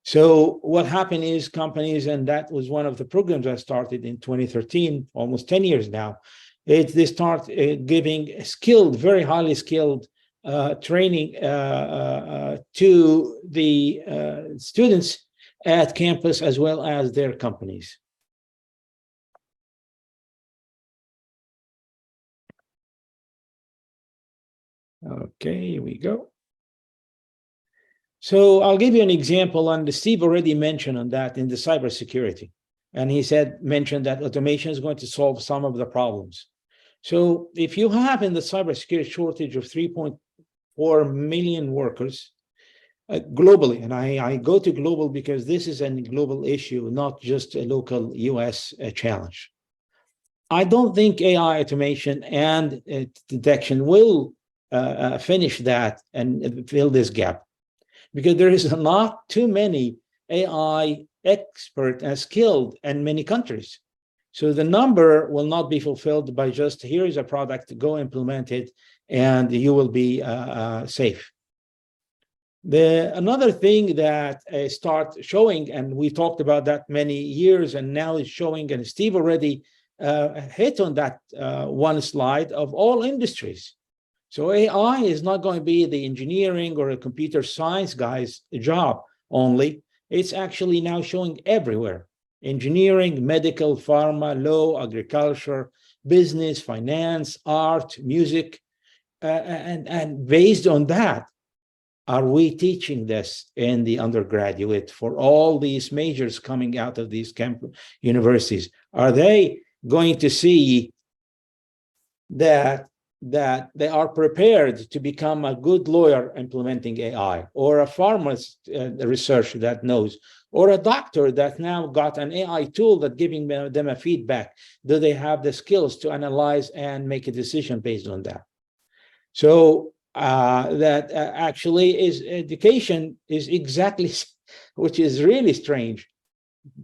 So what happened is companies, and that was one of the programs I started in 2013, almost 10 years now, they start giving skilled, very highly skilled training to the students at campus as well as their companies. Okay, here we go. So I'll give you an example, and Steve already mentioned on that in the cybersecurity. And he mentioned that automation is going to solve some of the problems. So if you have in the cybersecurity shortage of 3.4 million workers globally, and I go to global because this is a global issue, not just a local US challenge. I don't think AI automation and detection will finish that and fill this gap, because there is not too many AI expert and skilled in many countries. So the number will not be fulfilled by just, here is a product, go implement it, and you will be safe. Another thing that start showing, and we talked about that many years, and now is showing, and Steve already hit on that one slide, of all industries. So AI is not going to be the engineering or a computer science guy's job only. It's actually now showing everywhere. Engineering, medical, pharma, law, agriculture, business, finance, art, music. And based on that, are we teaching this in the undergraduate for all these majors coming out of these universities? Are they going to see that they are prepared to become a good lawyer implementing AI, or a pharmacist researcher that knows, or a doctor that now got an AI tool that giving them a feedback? Do they have the skills to analyze and make a decision based on that? So that actually is education is exactly, which is really strange.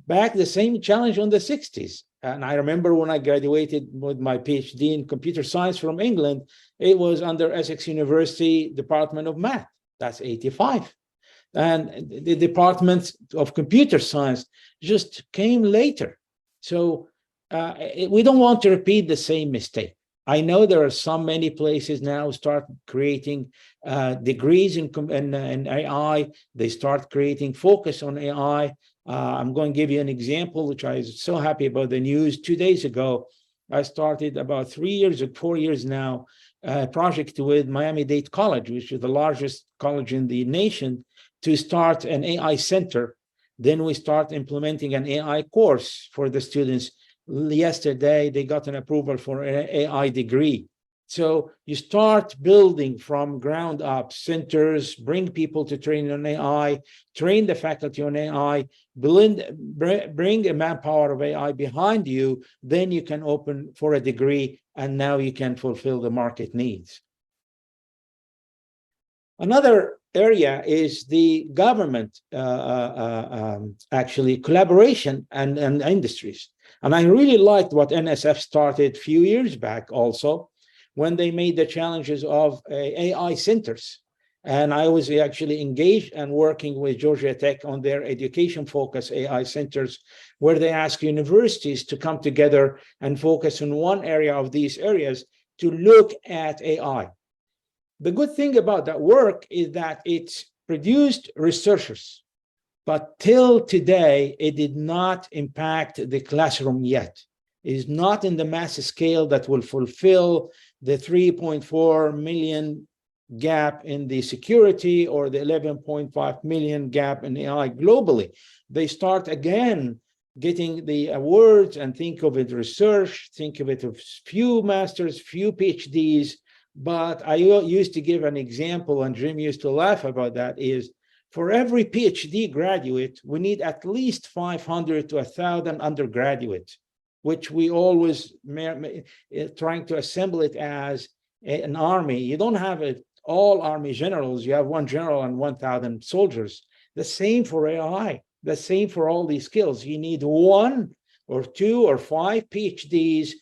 Back the same challenge on the 60s. And I remember when I graduated with my PhD in computer science from England, it was under Essex University Department of Math. That's 85. And the Department of Computer Science just came later. So we don't want to repeat the same mistake. I know there are many places now start creating degrees in AI. They start creating focus on AI. I'm going to give you an example, which I was so happy about the news. 2 days ago, I started about 4 years now, a project with Miami-Dade College, which is the largest college in the nation, to start an AI center. Then we start implementing an AI course for the students. Yesterday, they got an approval for an AI degree. So you start building from ground up centers, bring people to train on AI, train the faculty on AI, bring a manpower of AI behind you, then you can open for a degree, and now you can fulfill the market needs. Another area is the government actually collaboration and industries. And I really liked what NSF started a few years back also, when they made the challenges of AI centers. And I was actually engaged and working with Georgia Tech on their education-focused AI centers, where they ask universities to come together and focus on one area of these areas to look at AI. The good thing about that work is that it's produced researchers, but till today, it did not impact the classroom yet. It is not in the mass scale that will fulfill the 3.4 million gap in the security or the 11.5 million gap in AI globally. They start again getting the awards and think of it research, think of it of few masters, few PhDs. But I used to give an example, and Jim used to laugh about that, is for every PhD graduate, we need at least 500 to 1,000 undergraduates, which we always trying to assemble it as an army. You don't have all army generals, you have one general and 1,000 soldiers. The same for AI, the same for all these skills. You need 1 or 2 or 5 PhDs,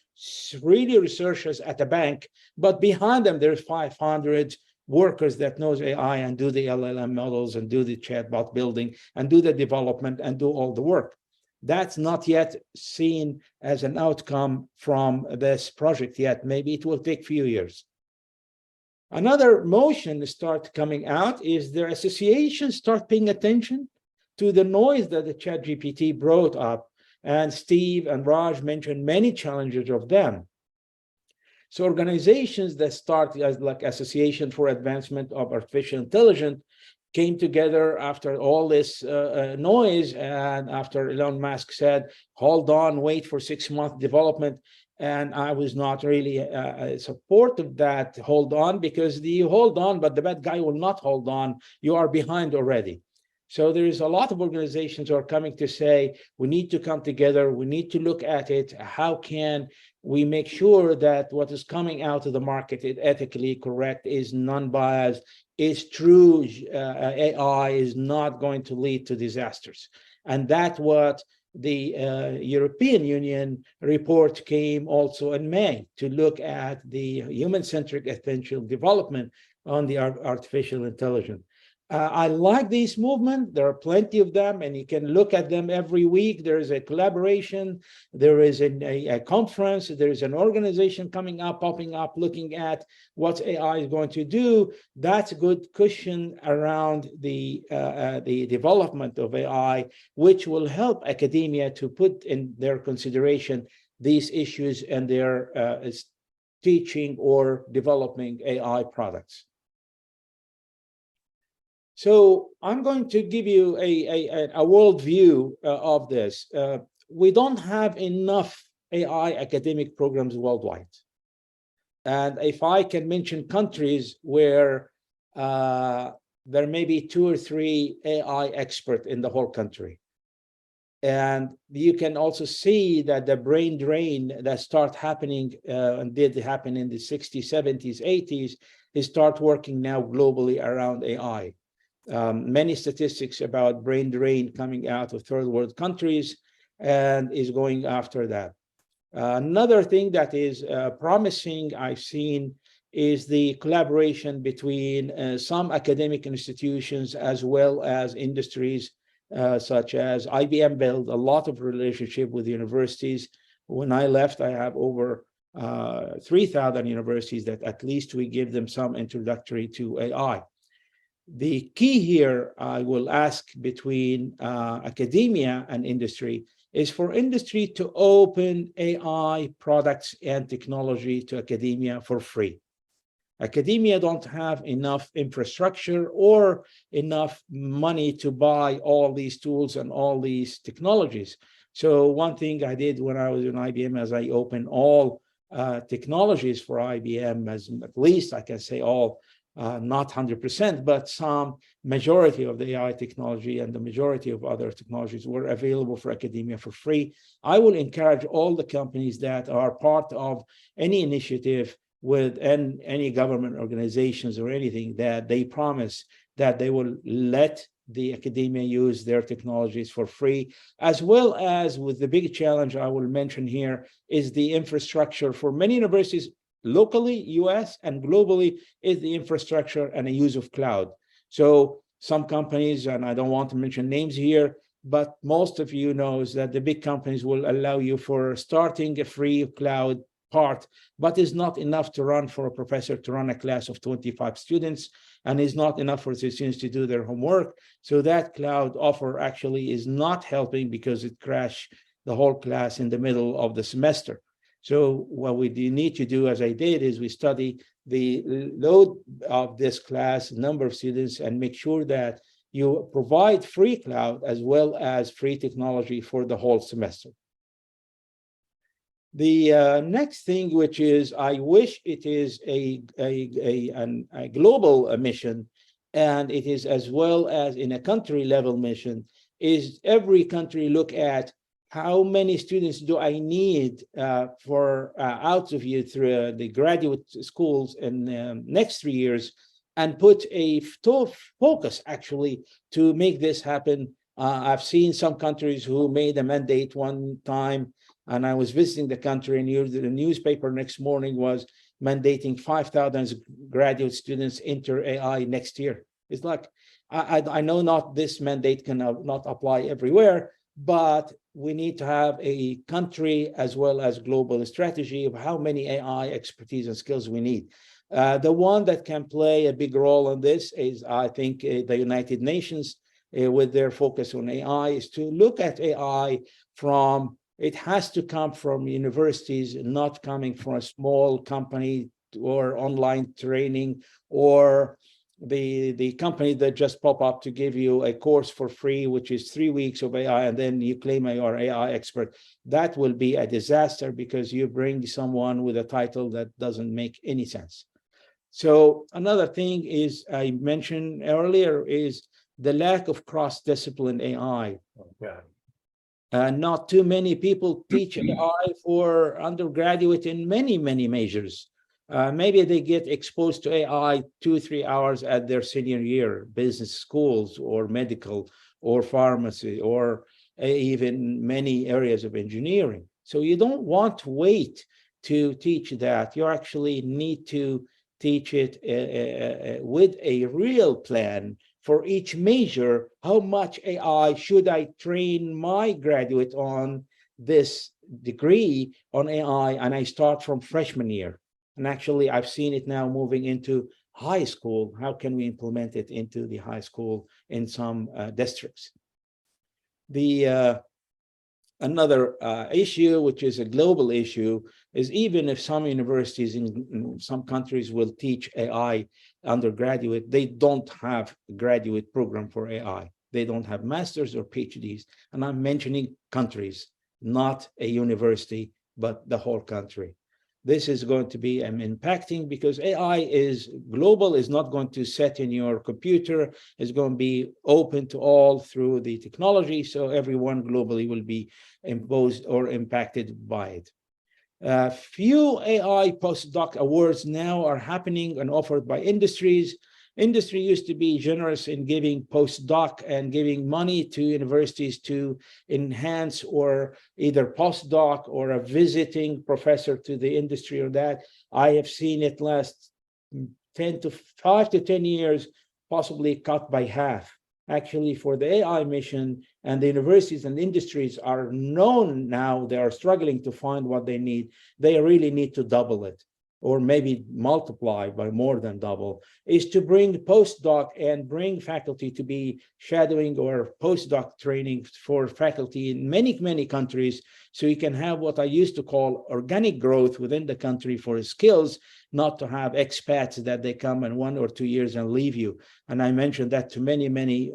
really researchers at the bank, but behind them there's 500 workers that knows AI and do the LLM models and do the chatbot building and do the development and do all the work. That's not yet seen as an outcome from this project yet. Maybe it will take a few years. Another motion start coming out is their associations start paying attention to the noise that the ChatGPT brought up. And Steve and Raj mentioned many challenges of them. So organizations that start as like Association for Advancement of Artificial Intelligence came together after all this noise, and after Elon Musk said, hold on, wait for 6-month development. And I was not really supportive of that hold on, because you hold on, but the bad guy will not hold on. You are behind already. So there is a lot of organizations who are coming to say, we need to come together, we need to look at it. How can we make sure that what is coming out of the market is ethically correct, is non-biased, is true, AI is not going to lead to disasters. And that's what the European Union report came also in May, to look at the human-centric essential development on the artificial intelligence. I like this movement. There are plenty of them, and you can look at them every week. There is a collaboration. There is a conference. There is an organization coming up, popping up, looking at what AI is going to do. That's a good cushion around the development of AI, which will help academia to put in their consideration these issues and their teaching or developing AI products. So I'm going to give you a world view of this. We don't have enough AI academic programs worldwide. And if I can mention countries where there may be 2 or 3 AI experts in the whole country. And you can also see that the brain drain that started happening and did happen in the 60s, 70s, 80s, is start working now globally around AI. Many statistics about brain drain coming out of third world countries, and is going after that. Another thing that is promising I've seen is the collaboration between some academic institutions as well as industries, such as IBM built a lot of relationship with universities. When I left, I have over 3,000 universities that at least we give them some introductory to AI. The key here, I will ask between academia and industry, is for industry to open AI products and technology to academia for free. Academia don't have enough infrastructure or enough money to buy all these tools and all these technologies. So one thing I did when I was in IBM is I opened all technologies for IBM, as at least I can say all, not 100%, but some majority of the AI technology and the majority of other technologies were available for academia for free. I will encourage all the companies that are part of any initiative with any government organizations or anything that they promise that they will let the academia use their technologies for free, as well as with the big challenge I will mention here is the infrastructure for many universities locally, US and globally, is the infrastructure and the use of cloud. So some companies, and I don't want to mention names here, but most of you knows that the big companies will allow you for starting a free cloud part, but is not enough to run for a professor to run a class of 25 students, and is not enough for the students to do their homework. So that cloud offer actually is not helping because it crashed the whole class in the middle of the semester. So what we need to do, as I did, is we study the load of this class, number of students, and make sure that you provide free cloud as well as free technology for the whole semester. The next thing, which is, I wish it is a global mission, and it is as well as in a country level mission, is every country look at how many students do I need for out of you through the graduate schools in the next 3 years, and put a focus actually to make this happen. I've seen some countries who made a mandate one time, and I was visiting the country, and the newspaper next morning was mandating 5,000 graduate students enter AI next year. It's like, I know not this mandate can not apply everywhere, but we need to have a country as well as global strategy of how many AI expertise and skills we need. The one that can play a big role in this is, I think, the United Nations with their focus on AI, is to look at AI from, it has to come from universities, not coming from a small company or online training or the company that just pop up to give you a course for free, which is 3 weeks of AI, and then you claim you are AI expert. That will be a disaster because you bring someone with a title that doesn't make any sense. So another thing is, I mentioned earlier, is the lack of cross-discipline AI. Okay. Not too many people teach AI for undergraduate in many majors. Maybe they get exposed to AI 2-3 hours at their senior year, business schools or medical or pharmacy or even many areas of engineering. So you don't want to wait to teach that. You actually need to teach it with a real plan for each major. How much AI should I train my graduate on this degree on AI? And I start from freshman year. And actually, I've seen it now moving into high school. How can we implement it into the high school in some districts? Another issue, which is a global issue, is even if some universities in some countries will teach AI undergraduate, they don't have a graduate program for AI. They don't have masters or PhDs. And I'm mentioning countries, not a university, but the whole country. This is going to be impacting because AI is global, is not going to set in your computer, is going to be open to all through the technology. So everyone globally will be imposed or impacted by it. Few AI postdoc awards now are happening and offered by industries. Industry used to be generous in giving postdoc and giving money to universities to enhance or either postdoc or a visiting professor to the industry or that. I have seen it last 5 to 10 years, possibly cut by half. Actually, for the AI mission, and the universities and industries are known now, they are struggling to find what they need. They really need to double it, or maybe multiply by more than double, is to bring postdoc and bring faculty to be shadowing or postdoc training for faculty in many countries, so you can have what I used to call organic growth within the country for skills, not to have expats that they come in 1 or 2 years and leave you. And I mentioned that to many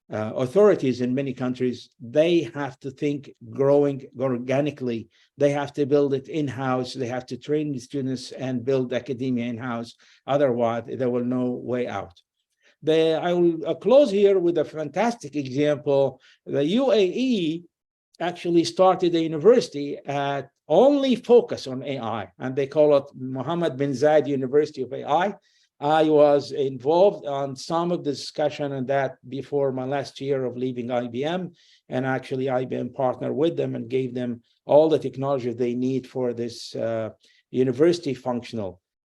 authorities in many countries. They have to think growing organically. They have to build it in-house. They have to train the students and build academia in-house. Otherwise, there will no way out. I will close here with a fantastic example. The UAE actually started a university at only focus on AI, and they call it Mohammed bin Zayed University of AI. I was involved on some of the discussion on that before my last year of leaving IBM, and actually IBM partnered with them and gave them all the technology they need for this university functional.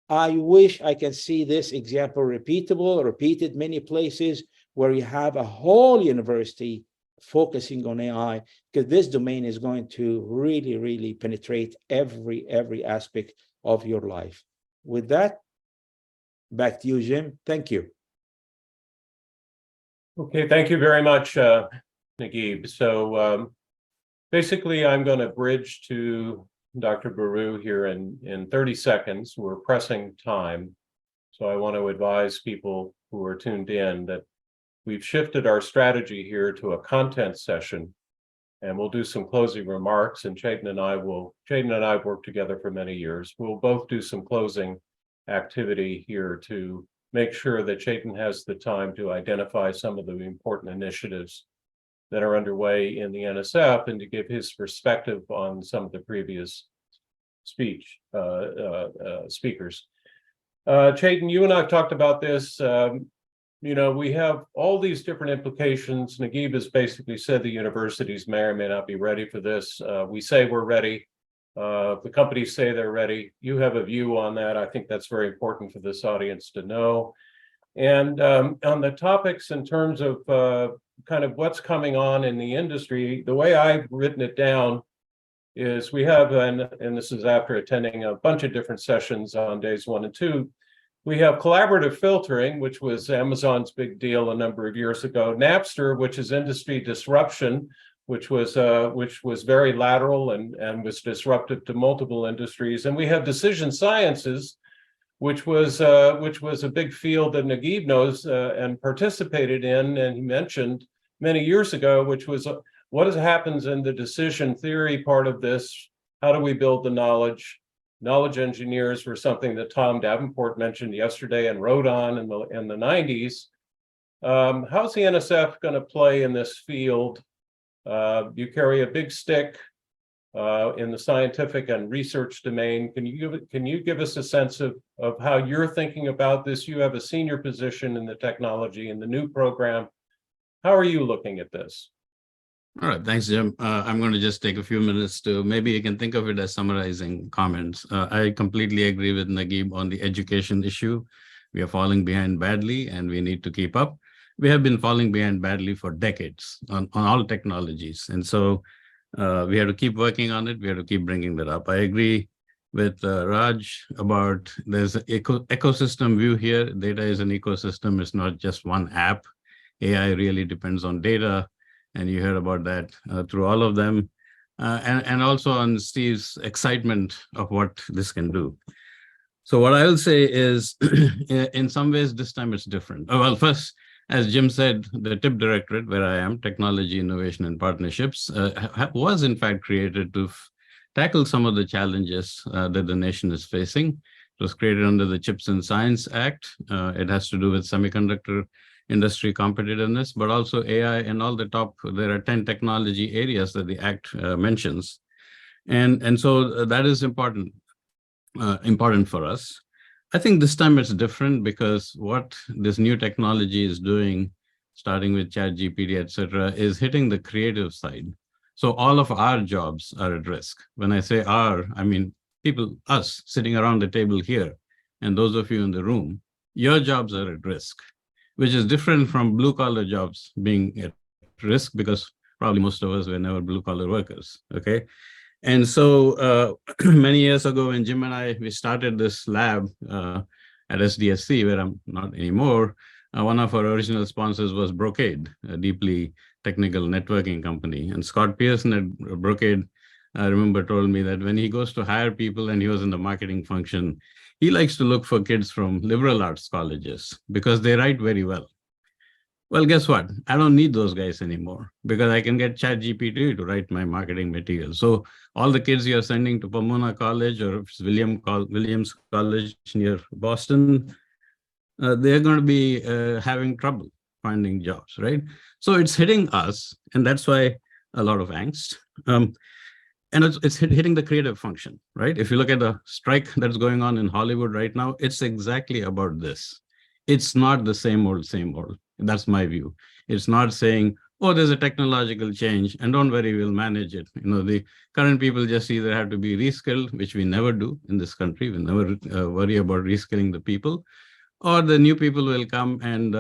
I wish I can see this example repeated many places where you have a whole university focusing on AI, because this domain is going to really, really penetrate every aspect of your life. With that, back to you, Jim. Thank you. Okay, thank you very much, Naguib. So basically, I'm going to bridge to Dr. Baru here in 30 seconds. We're pressing time. So I want to advise people who are tuned in that we've shifted our strategy here to a content session, and we'll do some closing remarks. And Chetan and I have worked together for many years. We'll both do some closing activity here to make sure that Chetan has the time to identify some of the important initiatives that are underway in the NSF and to give his perspective on some of the previous speakers. Chetan, you and I have talked about this. You know, we have all these different implications. Naguib has basically said the universities may or may not be ready for this. We say we're ready. The companies say they're ready. You have a view on that. I think that's very important for this audience to know. And on the topics in terms of kind of what's coming on in the industry, the way I've written it down is we have, and this is after attending a bunch of different sessions on days 1 and 2, we have collaborative filtering, which was Amazon's big deal a number of years ago. Napster, which is industry disruption, which was very lateral and was disruptive to multiple industries. And we have decision sciences, which was a big field that Naguib knows and participated in, and he mentioned many years ago, which was what happens in the decision theory part of this? How do we build the knowledge? Knowledge engineers were something that Tom Davenport mentioned yesterday and wrote on in the 90s. How's the NSF going to play in this field? You carry a big stick in the scientific and research domain. Can you give us a sense of how you're thinking about this? You have a senior position in the technology in the new program. How are you looking at this? All right, thanks, Jim. I'm going to just take a few minutes to, maybe you can think of it as summarizing comments. I completely agree with Naguib on the education issue. We are falling behind badly and we need to keep up. We have been falling behind badly for decades on all technologies. And so we have to keep working on it. We have to keep bringing that up. I agree with Raj about there's an ecosystem view here. Data is an ecosystem. It's not just one app. AI really depends on data. And you heard about that through all of them. And also on Steve's excitement of what this can do. So what I'll say is, in some ways, this time it's different. Oh, well, first, as Jim said, the TIP Directorate, where I am, Technology, Innovation, and Partnerships, was in fact created to tackle some of the challenges that the nation is facing. It was created under the Chips and Science Act. It has to do with semiconductor industry competitiveness, but also AI and all the top, there are 10 technology areas that the Act mentions. And so that is important for us. I think this time it's different because what this new technology is doing, starting with ChatGPT, et cetera, is hitting the creative side. So all of our jobs are at risk. When I say our, I mean people, us sitting around the table here, and those of you in the room, your jobs are at risk, which is different from blue-collar jobs being at risk because probably most of us were never blue-collar workers, okay? And so many years ago when Jim and I, we started this lab at SDSC, where I'm not anymore, one of our original sponsors was Brocade, a deeply technical networking company. And Scott Pearson at Brocade, I remember, told me that when he goes to hire people and he was in the marketing function, he likes to look for kids from liberal arts colleges because they write very well. Well, guess what? I don't need those guys anymore because I can get ChatGPT to write my marketing material. So all the kids you're sending to Pomona College or Williams College near Boston, they're going to be having trouble finding jobs, right? So it's hitting us, and that's why a lot of angst. and it's hitting the creative function, right? If you look at the strike that's going on in Hollywood right now, it's exactly about this. It's not the same old, same old. That's my view. It's not saying, oh, there's a technological change and don't worry, we'll manage it. The current people just either have to be reskilled, which we never do in this country. We never worry about reskilling the people, or the new people will come and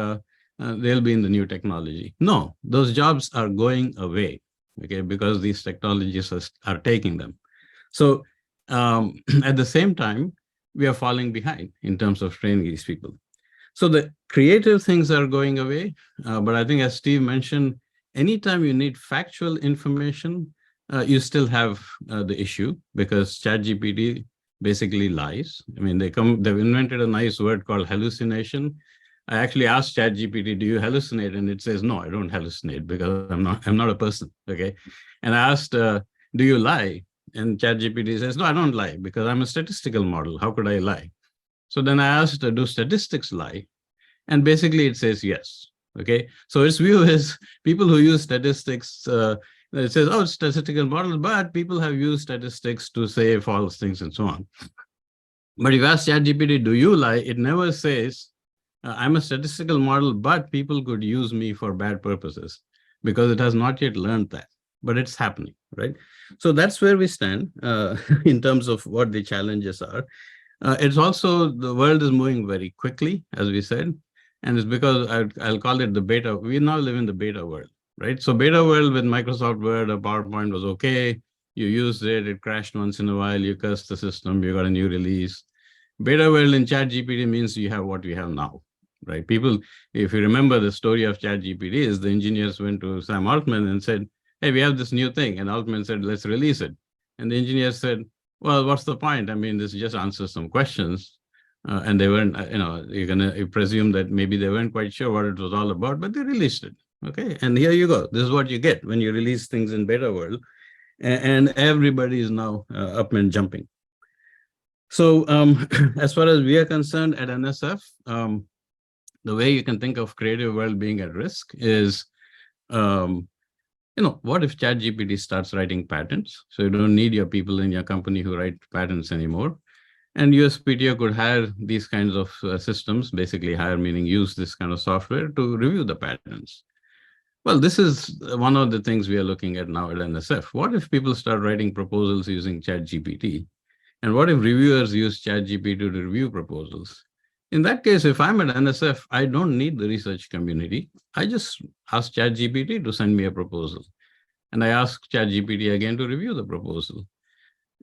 they'll be in the new technology. No, those jobs are going away, okay, because these technologies are taking them. So at the same time, we are falling behind in terms of training these people. So the creative things are going away, but I think as Steve mentioned, anytime you need factual information, you still have the issue, because ChatGPT basically lies. I mean, they've invented a nice word called hallucination. I actually asked ChatGPT, do you hallucinate? And it says, no, I don't hallucinate because I'm not a person, okay? And I asked, do you lie? And ChatGPT says, no, I don't lie because I'm a statistical model. How could I lie? So then I asked, do statistics lie? And basically it says yes, okay? So its view is people who use statistics, it says, oh, it's statistical model, but people have used statistics to say false things and so on. But if you ask ChatGPT, do you lie? It never says, I'm a statistical model, but people could use me for bad purposes, because it has not yet learned that, but it's happening, right? So that's where we stand in terms of what the challenges are. It's also, the world is moving very quickly, as we said, and it's because I'll call it the beta. We now live in the beta world, right? So beta world with Microsoft Word or PowerPoint was okay. You used it, it crashed once in a while, you cursed the system, you got a new release. Beta world in ChatGPT means you have what we have now, right? People, if you remember the story of ChatGPT, is the engineers went to Sam Altman and said, hey, we have this new thing. And Altman said, let's release it. And the engineers said, well, what's the point? I mean, this just answers some questions. And they weren't, you presume that maybe they weren't quite sure what it was all about, but they released it. Okay. And here you go. This is what you get when you release things in beta world. And everybody is now up and jumping. So as far as we are concerned at NSF, the way you can think of creative world being at risk is, what if ChatGPT starts writing patents? So you don't need your people in your company who write patents anymore. And USPTO could hire these kinds of systems, basically hire meaning use this kind of software to review the patents. Well, this is one of the things we are looking at now at NSF. What if people start writing proposals using ChatGPT? And what if reviewers use ChatGPT to review proposals? In that case, if I'm at NSF, I don't need the research community. I just ask ChatGPT to send me a proposal. And I ask ChatGPT again to review the proposal.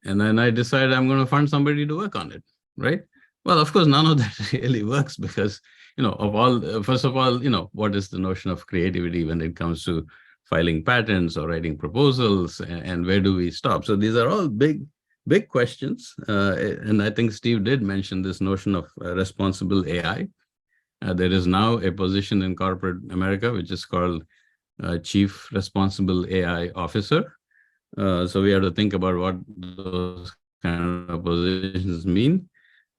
And then I decide I'm going to fund somebody to work on it, right? Well, of course, none of that really works because, first of all, what is the notion of creativity when it comes to filing patents or writing proposals, and where do we stop? So these are all big questions. And I think Steve did mention this notion of responsible AI. There is now a position in corporate America, which is called Chief Responsible AI Officer. So we have to think about what those kind of positions mean.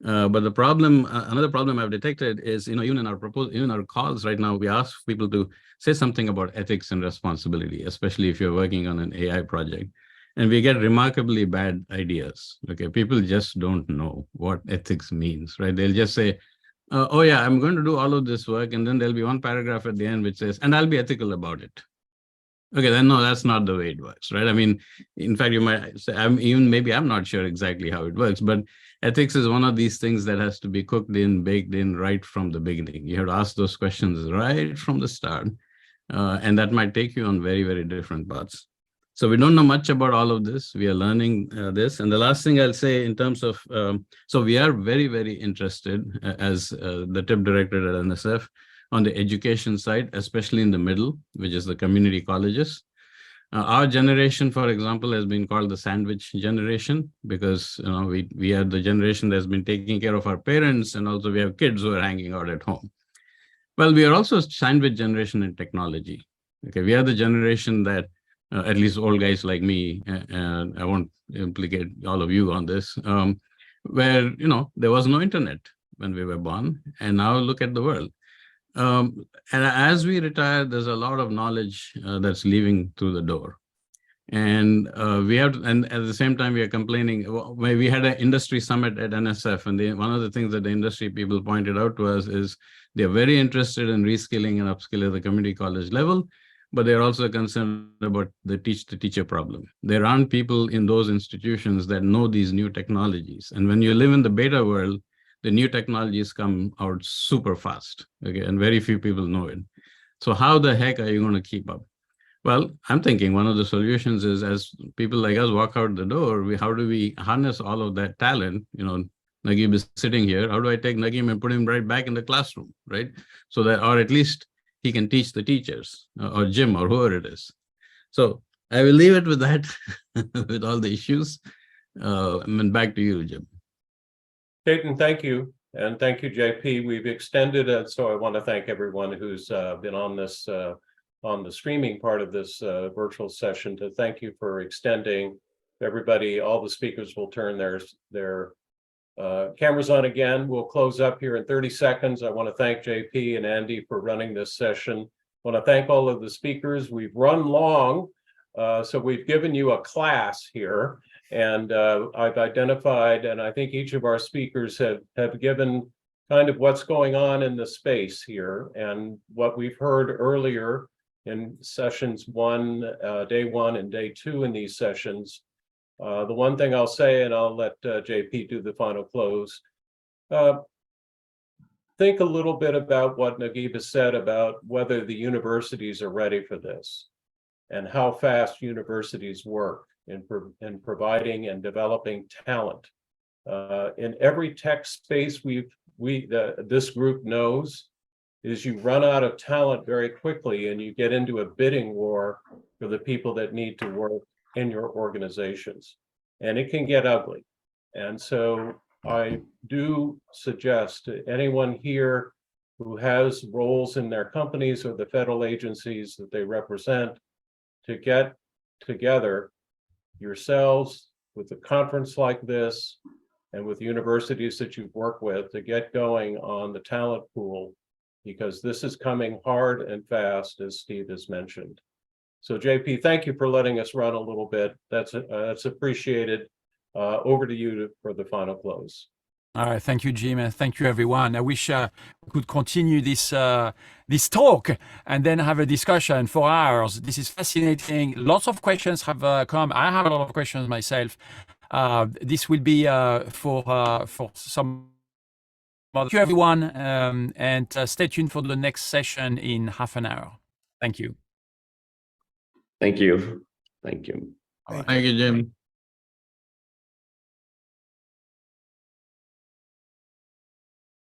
But the problem, another problem I've detected is, even in our calls right now, we ask people to say something about ethics and responsibility, especially if you're working on an AI project. And we get remarkably bad ideas. Okay, people just don't know what ethics means, right? They'll just say, oh yeah, I'm going to do all of this work. And then there'll be one paragraph at the end which says, and I'll be ethical about it. Okay, then no, that's not the way it works, right? I mean, in fact, you might say, maybe I'm not sure exactly how it works, but ethics is one of these things that has to be cooked in, baked in right from the beginning. You have to ask those questions right from the start. And that might take you on very, very different paths. So we don't know much about all of this. We are learning this. And the last thing I'll say in terms of, so we are very, very interested as the TIP director at NSF on the education side, especially in the middle, which is the community colleges. Our generation, for example, has been called the sandwich generation because we are the generation that's been taking care of our parents, and also we have kids who are hanging out at home. Well, we are also a sandwich generation in technology. Okay, we are the generation that, at least old guys like me, and I won't implicate all of you on this, where there was no internet when we were born, and now look at the world. And as we retire, there's a lot of knowledge that's leaving through the door. And we have, and at the same time, we are complaining. We had an industry summit at NSF, and one of the things that the industry people pointed out to us is they're very interested in reskilling and upskilling at the community college level, but they're also concerned about the teacher problem. There aren't people in those institutions that know these new technologies. And when you live in the beta world, the new technologies come out super fast, okay, and very few people know it. So how the heck are you going to keep up? Well, I'm thinking one of the solutions is, as people like us walk out the door, how do we harness all of that talent? You know, Naguib is sitting here. How do I take Naguib and put him right back in the classroom, right? So that, or at least he can teach the teachers, or Jim, or whoever it is. So I will leave it with that, with all the issues. And back to you, Jim. Dayton, thank you. And thank you, JP. We've extended it. So I want to thank everyone who's been on this, on the streaming part of this virtual session, to thank you for extending. Everybody, all the speakers will turn their cameras on again. We'll close up here in 30 seconds. I want to thank JP and Andy for running this session. I want to thank all of the speakers. We've run long, so we've given you a class here, and I've identified, and I think each of our speakers have given kind of what's going on in the space here, and what we've heard earlier in sessions day one and day two in these sessions. The one thing I'll say, and I'll let JP do the final close, think a little bit about what Naguib has said about whether the universities are ready for this, and how fast universities work in providing and developing talent. In every tech space this group knows, is you run out of talent very quickly, and you get into a bidding war for the people that need to work in your organizations, and it can get ugly. And so I do suggest to anyone here who has roles in their companies or the federal agencies that they represent, to get together yourselves with a conference like this and with universities that you've worked with, to get going on the talent pool, because this is coming hard and fast, as Steve has mentioned. So JP, thank you for letting us run a little bit. That's appreciated. Over to you for the final close. All right, thank you, Jim, and thank you, everyone. I wish we could continue this talk and then have a discussion for hours. This is fascinating. Lots of questions have come. I have a lot of questions myself. This will be for some. Thank you, everyone, and stay tuned for the next session in half an hour. Thank you. Thank you. Thank you. Thank you, Jim.